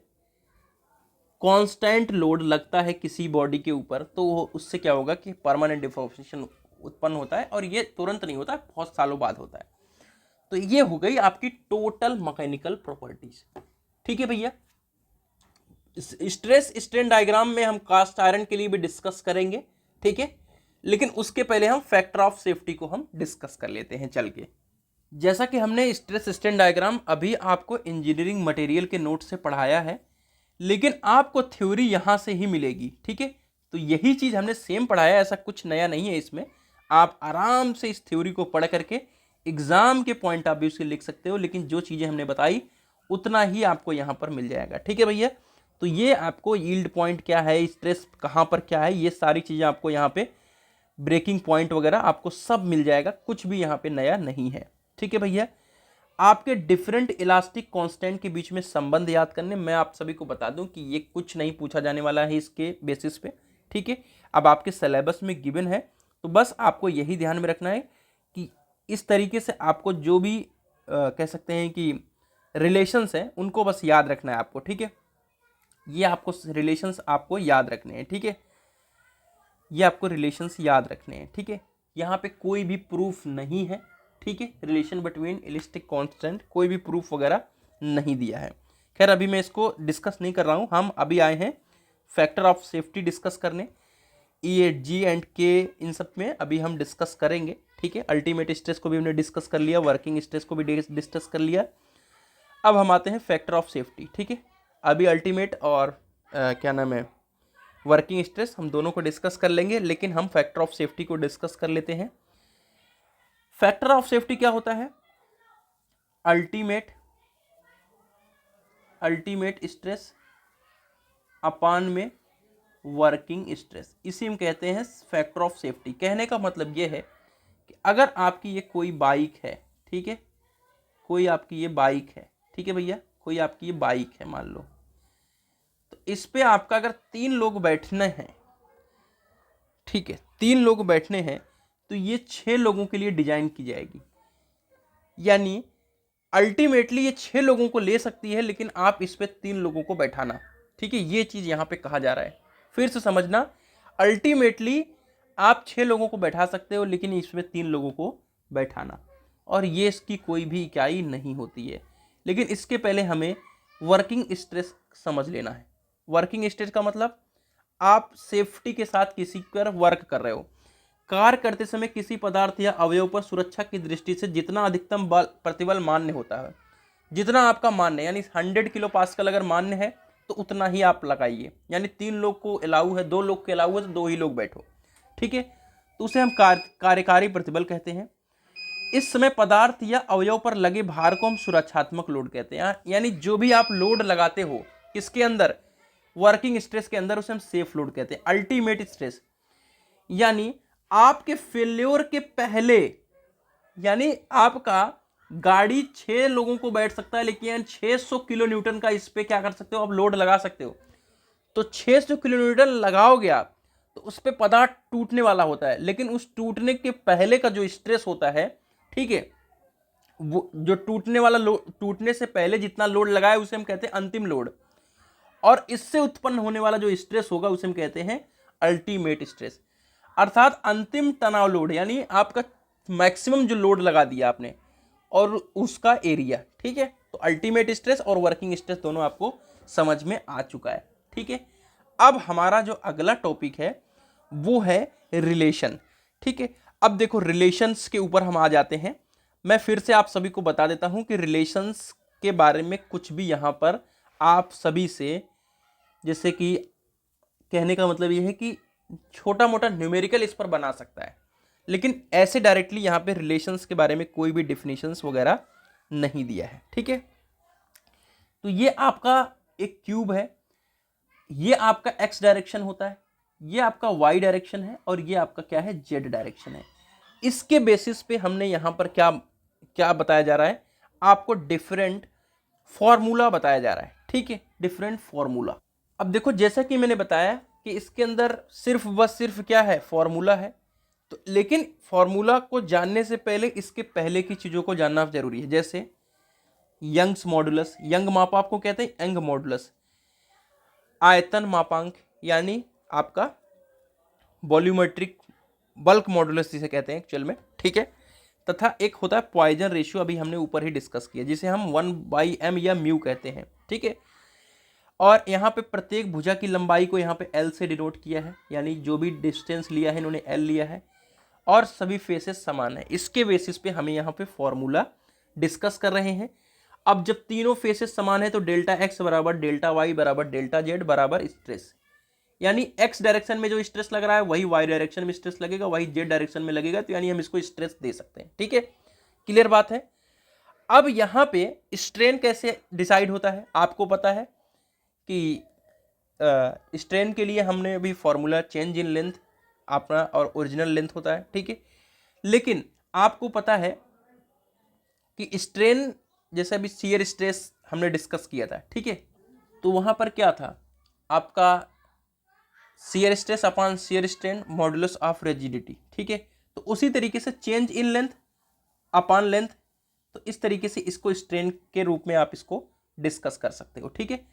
कांस्टेंट लोड लगता है किसी बॉडी के ऊपर, तो उससे क्या होगा कि परमानेंट डिफॉर्मेशन उत्पन्न होता है, और ये तुरंत नहीं होता, बहुत सालों बाद होता है। तो ये हो गई आपकी टोटल मैकेनिकल प्रॉपर्टीज, ठीक है भैया। स्ट्रेस स्ट्रेन डायग्राम में हम कास्ट आयरन के लिए भी डिस्कस करेंगे, ठीक है, लेकिन उसके पहले हम फैक्टर ऑफ सेफ्टी को हम डिस्कस कर लेते हैं चल के। जैसा कि हमने स्ट्रेस स्ट्रेन डायग्राम अभी आपको इंजीनियरिंग मटेरियल के नोट से पढ़ाया है, लेकिन आपको थ्योरी यहां से ही मिलेगी, ठीक है। तो यही चीज हमने सेम पढ़ाया, ऐसा कुछ नया नहीं है इसमें। आप आराम से इस थ्योरी को पढ़ करके एग्जाम के पॉइंट ऑफ व्यू से लिख सकते हो, लेकिन जो चीजें हमने बताई उतना ही आपको यहां पर मिल जाएगा, ठीक है भैया। तो ये आपको यील्ड पॉइंट क्या है, स्ट्रेस कहां पर क्या है, ये सारी चीजें आपको यहाँ पे, ब्रेकिंग पॉइंट वगैरह आपको सब मिल जाएगा, कुछ भी यहाँ पे नया नहीं है, ठीक है भैया। आपके डिफरेंट इलास्टिक कांस्टेंट के बीच में संबंध याद करने, मैं आप सभी को बता दूं कि ये कुछ नहीं पूछा जाने वाला है इसके बेसिस पे, ठीक है। अब आपके सिलेबस में गिवन है, तो बस आपको यही ध्यान में रखना है कि इस तरीके से आपको जो भी कह सकते हैं कि रिलेशंस हैं उनको बस याद रखना है आपको, ठीक है। ये आपको रिलेशंस आपको याद रखने हैं, ठीक है, ये आपको रिलेशंस याद रखने हैं, ठीक है। यहाँ पे कोई भी प्रूफ नहीं है, ठीक है, रिलेशन बिटवीन इलास्टिक कांस्टेंट कोई भी प्रूफ वगैरह नहीं दिया है। खैर अभी मैं इसको डिस्कस नहीं कर रहा हूँ, हम अभी आए हैं फैक्टर ऑफ सेफ्टी डिस्कस करने। ई जी एंड के इन सब में अभी हम डिस्कस करेंगे, ठीक है। अल्टीमेट स्ट्रेस को भी हमने डिस्कस कर लिया, वर्किंग स्ट्रेस को भी डिस्कस कर लिया। अब हम आते हैं फैक्टर ऑफ सेफ्टी, ठीक है। अभी अल्टीमेट और क्या नाम है, वर्किंग स्ट्रेस, हम दोनों को डिस्कस कर लेंगे, लेकिन हम फैक्टर ऑफ सेफ्टी को डिस्कस कर लेते हैं। फैक्टर ऑफ सेफ्टी क्या होता है, अल्टीमेट स्ट्रेस अपान में वर्किंग स्ट्रेस, इसी हम कहते हैं फैक्टर ऑफ सेफ्टी। कहने का मतलब ये है कि अगर आपकी ये कोई बाइक है, ठीक है, कोई आपकी ये बाइक है, ठीक है भैया, कोई आपकी ये बाइक है मान लो, तो इस पे आपका अगर 3 लोग बैठने हैं, ठीक है, 3 लोग बैठने हैं, तो ये 6 लोगों के लिए डिजाइन की जाएगी। यानी अल्टीमेटली ये 6 लोगों को ले सकती है, लेकिन आप इस पे 3 लोगों को बैठाना, ठीक है, ये चीज यहां पे कहा जा रहा है। फिर से समझना, अल्टीमेटली आप 6 लोगों को बैठा सकते हो, लेकिन इसमें 3 लोगों को बैठाना, और ये इसकी कोई भी इकाई नहीं होती है। लेकिन इसके पहले हमें वर्किंग स्ट्रेस समझ लेना है। वर्किंग स्ट्रेस का मतलब, आप सेफ्टी के साथ किसी पर वर्क कर रहे हो, कार्य करते समय किसी पदार्थ या अवयव पर सुरक्षा की दृष्टि से जितना अधिकतम प्रतिबल मान्य होता है, जितना आपका मान्य, यानी 100 किलो पास्कल अगर मान्य है तो उतना ही आप लगाइए। यानी 3 लोग को अलाउ है, 2 लोग के अलाउ है तो 2 ही लोग बैठो, ठीक है। तो उसे हम कार्यकारी प्रतिबल कहते हैं। इस समय पदार्थ या अवयव पर लगे भार को हम सुरक्षात्मक लोड कहते हैं। यानी जो भी आप लोड लगाते हो किसके अंदर, वर्किंग स्ट्रेस के अंदर, उसे हम सेफ लोड कहते हैं। अल्टीमेट स्ट्रेस यानी आपके फेल्योर के पहले, यानी आपका गाड़ी 6 लोगों को बैठ सकता है, लेकिन 600 किलो न्यूटन का इस पे क्या कर सकते हो, आप लोड लगा सकते हो। तो 600 किलो न्यूटन लगाओगे आप, तो उस पे पदार्थ टूटने वाला होता है, लेकिन उस टूटने के पहले का जो स्ट्रेस होता है, ठीक है, वो जो टूटने वाला टूटने से पहले जितना लोड लगाए उसे हम कहते हैं अंतिम लोड, और इससे उत्पन्न होने वाला जो स्ट्रेस होगा उसे हम कहते हैं अल्टीमेट स्ट्रेस। अर्थात अंतिम तनाव लोड, यानी आपका मैक्सिमम जो लोड लगा दिया आपने और उसका एरिया, ठीक है। तो अल्टीमेट स्ट्रेस और वर्किंग स्ट्रेस दोनों आपको समझ में आ चुका है, ठीक है। अब हमारा जो अगला टॉपिक है वो है रिलेशन, ठीक है। अब देखो रिलेशंस के ऊपर हम आ जाते हैं। मैं फिर से आप सभी को बता देता हूं कि रिलेशंस के बारे में कुछ भी यहां पर आप सभी से, जैसे कि कहने का मतलब ये है कि छोटा मोटा न्यूमेरिकल इस पर बना सकता है, लेकिन ऐसे डायरेक्टली यहाँ पे रिलेशंस के बारे में कोई भी डिफिनेशंस वगैरह नहीं दिया है, ठीक है। तो ये आपका एक क्यूब है, ये आपका एक्स डायरेक्शन होता है, ये आपका वाई डायरेक्शन है और ये आपका क्या है, जेड डायरेक्शन है। इसके बेसिस पे हमने यहाँ पर क्या क्या बताया जा रहा है, आपको डिफरेंट फॉर्मूला बताया जा रहा है, ठीक है, डिफरेंट फॉर्मूला। अब देखो जैसा कि मैंने बताया कि इसके अंदर सिर्फ क्या है, फॉर्मूला है। तो लेकिन फॉर्मूला को जानने से पहले इसके पहले की चीज़ों को जानना जरूरी है, जैसे यंग्स मॉडुलस, यंग मापांक को कहते हैं यंग मॉडुलस, आयतन मापांक यानी आपका वॉल्यूमेट्रिक बल्क मॉडुलस जिसे कहते हैं एक्चुअल में, ठीक है। तथा एक होता है पॉइजन रेशियो, अभी हमने ऊपर ही डिस्कस किया, जिसे हम 1/m या म्यू कहते हैं, ठीक है। और यहाँ पे प्रत्येक भुजा की लंबाई को यहाँ पे L से डिनोट किया है, यानी जो भी डिस्टेंस लिया है इन्होंने L लिया है, और सभी फेसेस समान है। इसके बेसिस पे हमें यहाँ पे फॉर्मूला डिस्कस कर रहे हैं। अब जब तीनों फेसेस समान है तो डेल्टा एक्स बराबर डेल्टा वाई बराबर डेल्टा जेड बराबर स्ट्रेस, यानी एक्स डायरेक्शन में जो स्ट्रेस लग रहा है वही वाई डायरेक्शन में स्ट्रेस लगेगा, वही जेड डायरेक्शन में लगेगा, तो यानी हम इसको स्ट्रेस दे सकते हैं, ठीक है। क्लियर बात है। अब यहाँ पे स्ट्रेन कैसे डिसाइड होता है, आपको पता है कि स्ट्रेन के लिए हमने अभी फॉर्मूला चेंज इन लेंथ अपना और ओरिजिनल लेंथ होता है, ठीक है। लेकिन आपको पता है कि स्ट्रेन, जैसे अभी शियर स्ट्रेस हमने डिस्कस किया था, ठीक है, तो वहां पर क्या था आपका shear stress upon shear strain modulus of rigidity, ठीक है। तो उसी तरीके से change in length upon length, तो इस तरीके से इसको स्ट्रेन के रूप में आप इसको डिस्कस कर सकते हो, ठीक है।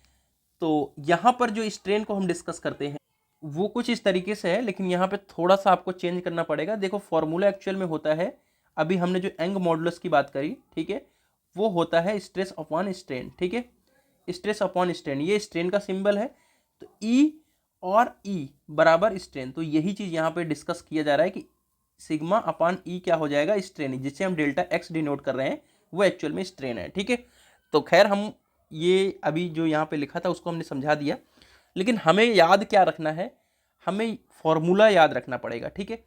तो यहाँ पर जो स्ट्रेन को हम डिस्कस करते हैं वो कुछ इस तरीके से है, लेकिन यहाँ पे थोड़ा सा आपको चेंज करना पड़ेगा। देखो फॉर्मूला एक्चुअल में होता है, अभी हमने जो यंग मॉडुलस की बात करी, ठीक है, वो होता है स्ट्रेस अपॉन स्ट्रेन, ठीक है, स्ट्रेस अपॉन स्ट्रेन, ये स्ट्रेन का सिंबल है। तो ई और ई बराबर स्ट्रेन, तो यही चीज़ यहाँ पे डिस्कस किया जा रहा है कि सिग्मा अपॉन ई क्या हो जाएगा, स्ट्रेन, जिसे हम डेल्टा एक्स डिनोट कर रहे हैं वो एक्चुअल में स्ट्रेन है, ठीक है। तो खैर हम ये अभी जो यहाँ पे लिखा था उसको हमने समझा दिया, लेकिन हमें याद क्या रखना है, हमें फॉर्मूला याद रखना पड़ेगा, ठीक है।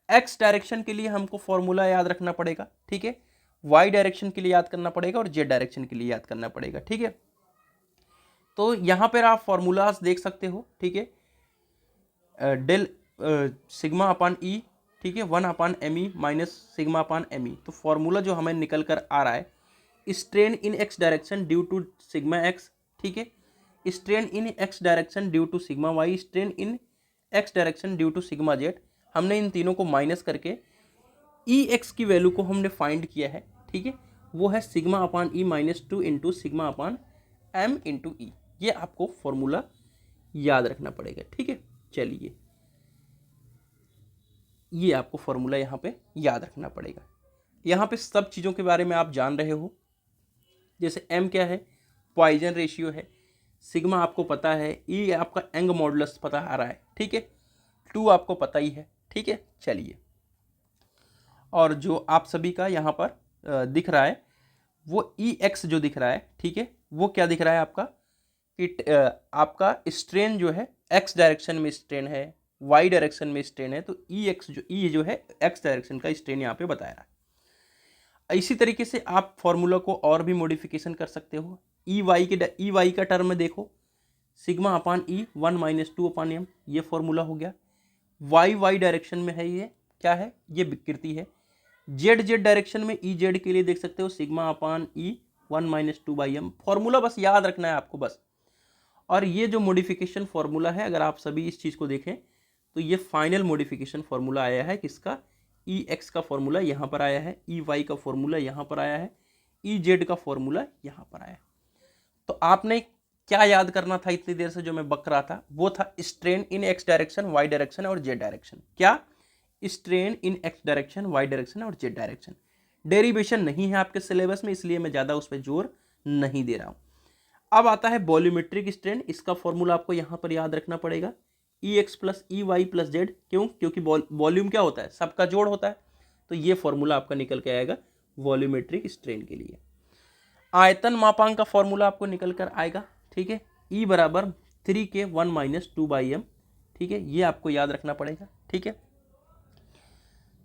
एक्स डायरेक्शन के लिए हमको फॉर्मूला याद रखना पड़ेगा, ठीक है, वाई डायरेक्शन के लिए याद करना पड़ेगा और जेड डायरेक्शन के लिए याद करना पड़ेगा, ठीक है। तो यहाँ पर आप फॉर्मूलाज देख सकते हो, ठीक है, डेल सिग्मा अपान ई, ठीक है, 1/me minus sigma upon me। तो फॉर्मूला जो हमें निकल कर आ रहा है, strain in x direction due to sigma x, ठीक है, strain in x direction due to sigma y, strain in x direction due to sigma z. हमने इन तीनों को माइनस करके ई एक्स की वैल्यू को हमने फाइंड किया है, ठीक है, वो है sigma upon E minus 2 into sigma upon M into E. ये आपको फॉर्मूला याद रखना पड़ेगा, ठीक है। चलिए, ये आपको फॉर्मूला यहाँ पे याद रखना पड़ेगा। यहाँ पे सब चीज़ों के बारे में आप जान रहे हो, जैसे m क्या है, पॉइजन रेशियो है, सिग्मा आपको पता है, ई आपका यंग मॉडुलस पता आ रहा है, ठीक है, 2 आपको पता ही है, ठीक है। चलिए, और जो आप सभी का यहाँ पर दिख रहा है वो ई एक्स जो दिख रहा है, ठीक है, वो क्या दिख रहा है आपका कि आपका स्ट्रेन जो है एक्स डायरेक्शन में स्ट्रेन है, वाई डायरेक्शन में स्ट्रेन है, तो ई जो है एक्स डायरेक्शन का स्ट्रेन यहाँ पे बताया रहा है। इसी तरीके से आप फॉर्मूला को और भी मॉडिफिकेशन कर सकते हो। ई वाई का टर्म में देखो, सिग्मा अपान ई 1 माइनस 2 अपान एम, ये फॉर्मूला हो गया। वाई डायरेक्शन में है, ये क्या है, ये विकृति है। जेड डायरेक्शन में ई जेड के लिए देख सकते हो सिग्मा अपान ई 1 माइनस 2/m। फॉर्मूला बस याद रखना है आपको बस। और ये जो मॉडिफिकेशन फॉर्मूला है, अगर आप सभी इस चीज़ को देखें तो ये फाइनल मॉडिफिकेशन फॉर्मूला आया है किसका, ई एक्स का फॉर्मूला यहाँ पर आया है, ई वाई का फॉर्मूला यहाँ पर आया है, ई जेड का फॉर्मूला यहाँ पर आया है। तो आपने क्या याद करना था इतनी देर से जो मैं बक रहा था, वो था strain in x direction, y direction और जेड डायरेक्शन। क्या strain in x direction, y direction और जेड डायरेक्शन। डेरिवेशन नहीं है आपके सिलेबस में, इसलिए मैं ज़्यादा उस पर जोर नहीं दे रहा हूँ। अब आता है वॉल्यूमेट्रिक स्ट्रेन। इसका फॉर्मूला आपको यहाँ पर याद रखना पड़ेगा, E X plus E Y plus Z. क्यों? क्योंकि वॉल्यूम क्या होता है, सबका जोड़ होता है। तो ये फॉर्मूला आपका निकल के आएगा वॉल्यूमेट्रिक स्ट्रेन के लिए। आयतन मापांक का फॉर्मूला आपको निकल कर आएगा, ठीक है, ई बराबर 3K1 - 2/m, ठीक है, ये आपको याद रखना पड़ेगा, ठीक है।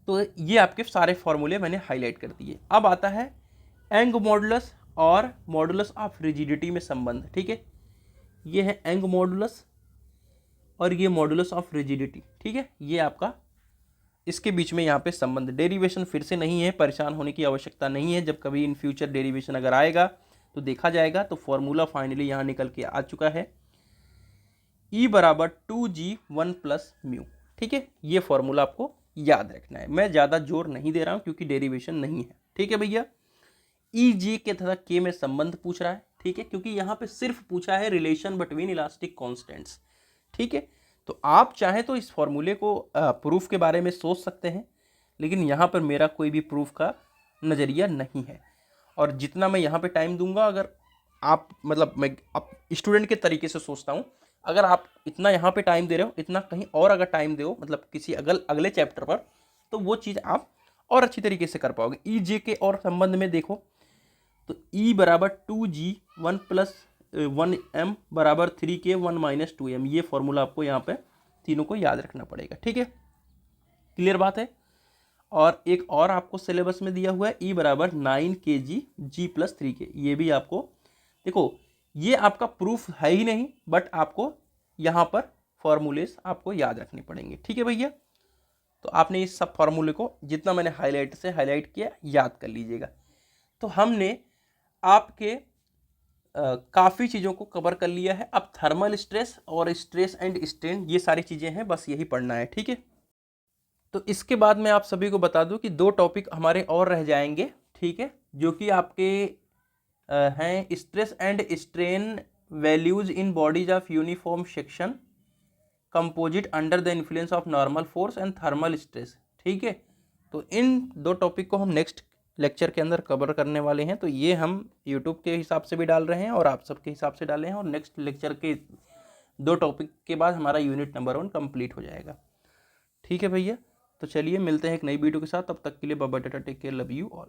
तो ये आपके सारे फॉर्मूले मैंने हाईलाइट कर दिए। अब आता है एंग मॉडुलस और मॉडुलस ऑफ रिजिडिटी में संबंध, ठीक है। ये है एंग मॉडुलस और ये मॉडुलस ऑफ रिजिडिटी, ठीक है। ये आपका इसके बीच में यहाँ पे संबंध। डेरिवेशन फिर से नहीं है, परेशान होने की आवश्यकता नहीं है। जब कभी इन फ्यूचर डेरिवेशन अगर आएगा तो देखा जाएगा। तो फॉर्मूला फाइनली यहाँ निकल के आ चुका है, E बराबर 2G1 प्लस म्यू, ठीक है। ये फॉर्मूला आपको याद रखना है। मैं ज़्यादा जोर नहीं दे रहा हूँ क्योंकि डेरिवेशन नहीं है, ठीक है भैया। ई जे के तथा के में संबंध पूछ रहा है, ठीक है, क्योंकि यहाँ पे सिर्फ पूछा है रिलेशन बिटवीन इलास्टिक कॉन्स्टेंट्स, ठीक है। तो आप चाहें तो इस फॉर्मूले को प्रूफ के बारे में सोच सकते हैं, लेकिन यहाँ पर मेरा कोई भी प्रूफ का नज़रिया नहीं है। और जितना मैं यहाँ पे टाइम दूंगा, अगर आप मतलब मैं आप स्टूडेंट के तरीके से सोचता हूँ, अगर आप इतना यहाँ पे टाइम दे रहे हो, इतना कहीं और अगर टाइम दो मतलब किसी अगले चैप्टर पर, तो वो चीज़ आप और अच्छी तरीके से कर पाओगे। ई जे के और संबंध में देखो तो E बराबर 2G1 प्लस 1m बराबर 3K1 - 2m। ये फॉर्मूला आपको यहाँ पे तीनों को याद रखना पड़ेगा, ठीक है, क्लियर बात है। और एक और आपको सिलेबस में दिया हुआ है E बराबर 9Kg G प्लस 3K। ये भी आपको देखो, ये आपका प्रूफ है ही नहीं, बट आपको यहाँ पर फॉर्मूलेस आपको याद रखने पड़ेंगे, ठीक है भैया। तो आपने इस सब फॉर्मूले को जितना मैंने हाईलाइट किया याद कर लीजिएगा। तो हमने आपके काफ़ी चीज़ों को कवर कर लिया है। अब थर्मल स्ट्रेस और स्ट्रेस एंड स्ट्रेन, ये सारी चीज़ें हैं, बस यही पढ़ना है, ठीक है। तो इसके बाद मैं आप सभी को बता दूं कि 2 टॉपिक हमारे और रह जाएंगे, ठीक है, जो कि आपके हैं stress and strain values in bodies of uniform section composite under the influence of normal force and thermal stress, ठीक है। तो इन 2 टॉपिक को हम नेक्स्ट लेक्चर के अंदर कवर करने वाले हैं। तो ये हम यूट्यूब के हिसाब से भी डाल रहे हैं और आप सबके हिसाब से डाले हैं, और नेक्स्ट लेक्चर के 2 टॉपिक के बाद हमारा यूनिट नंबर 1 कंप्लीट हो जाएगा, ठीक है भैया। तो चलिए मिलते हैं एक नई वीडियो के साथ, तब तक के लिए bye bye, tata, take care, love you all.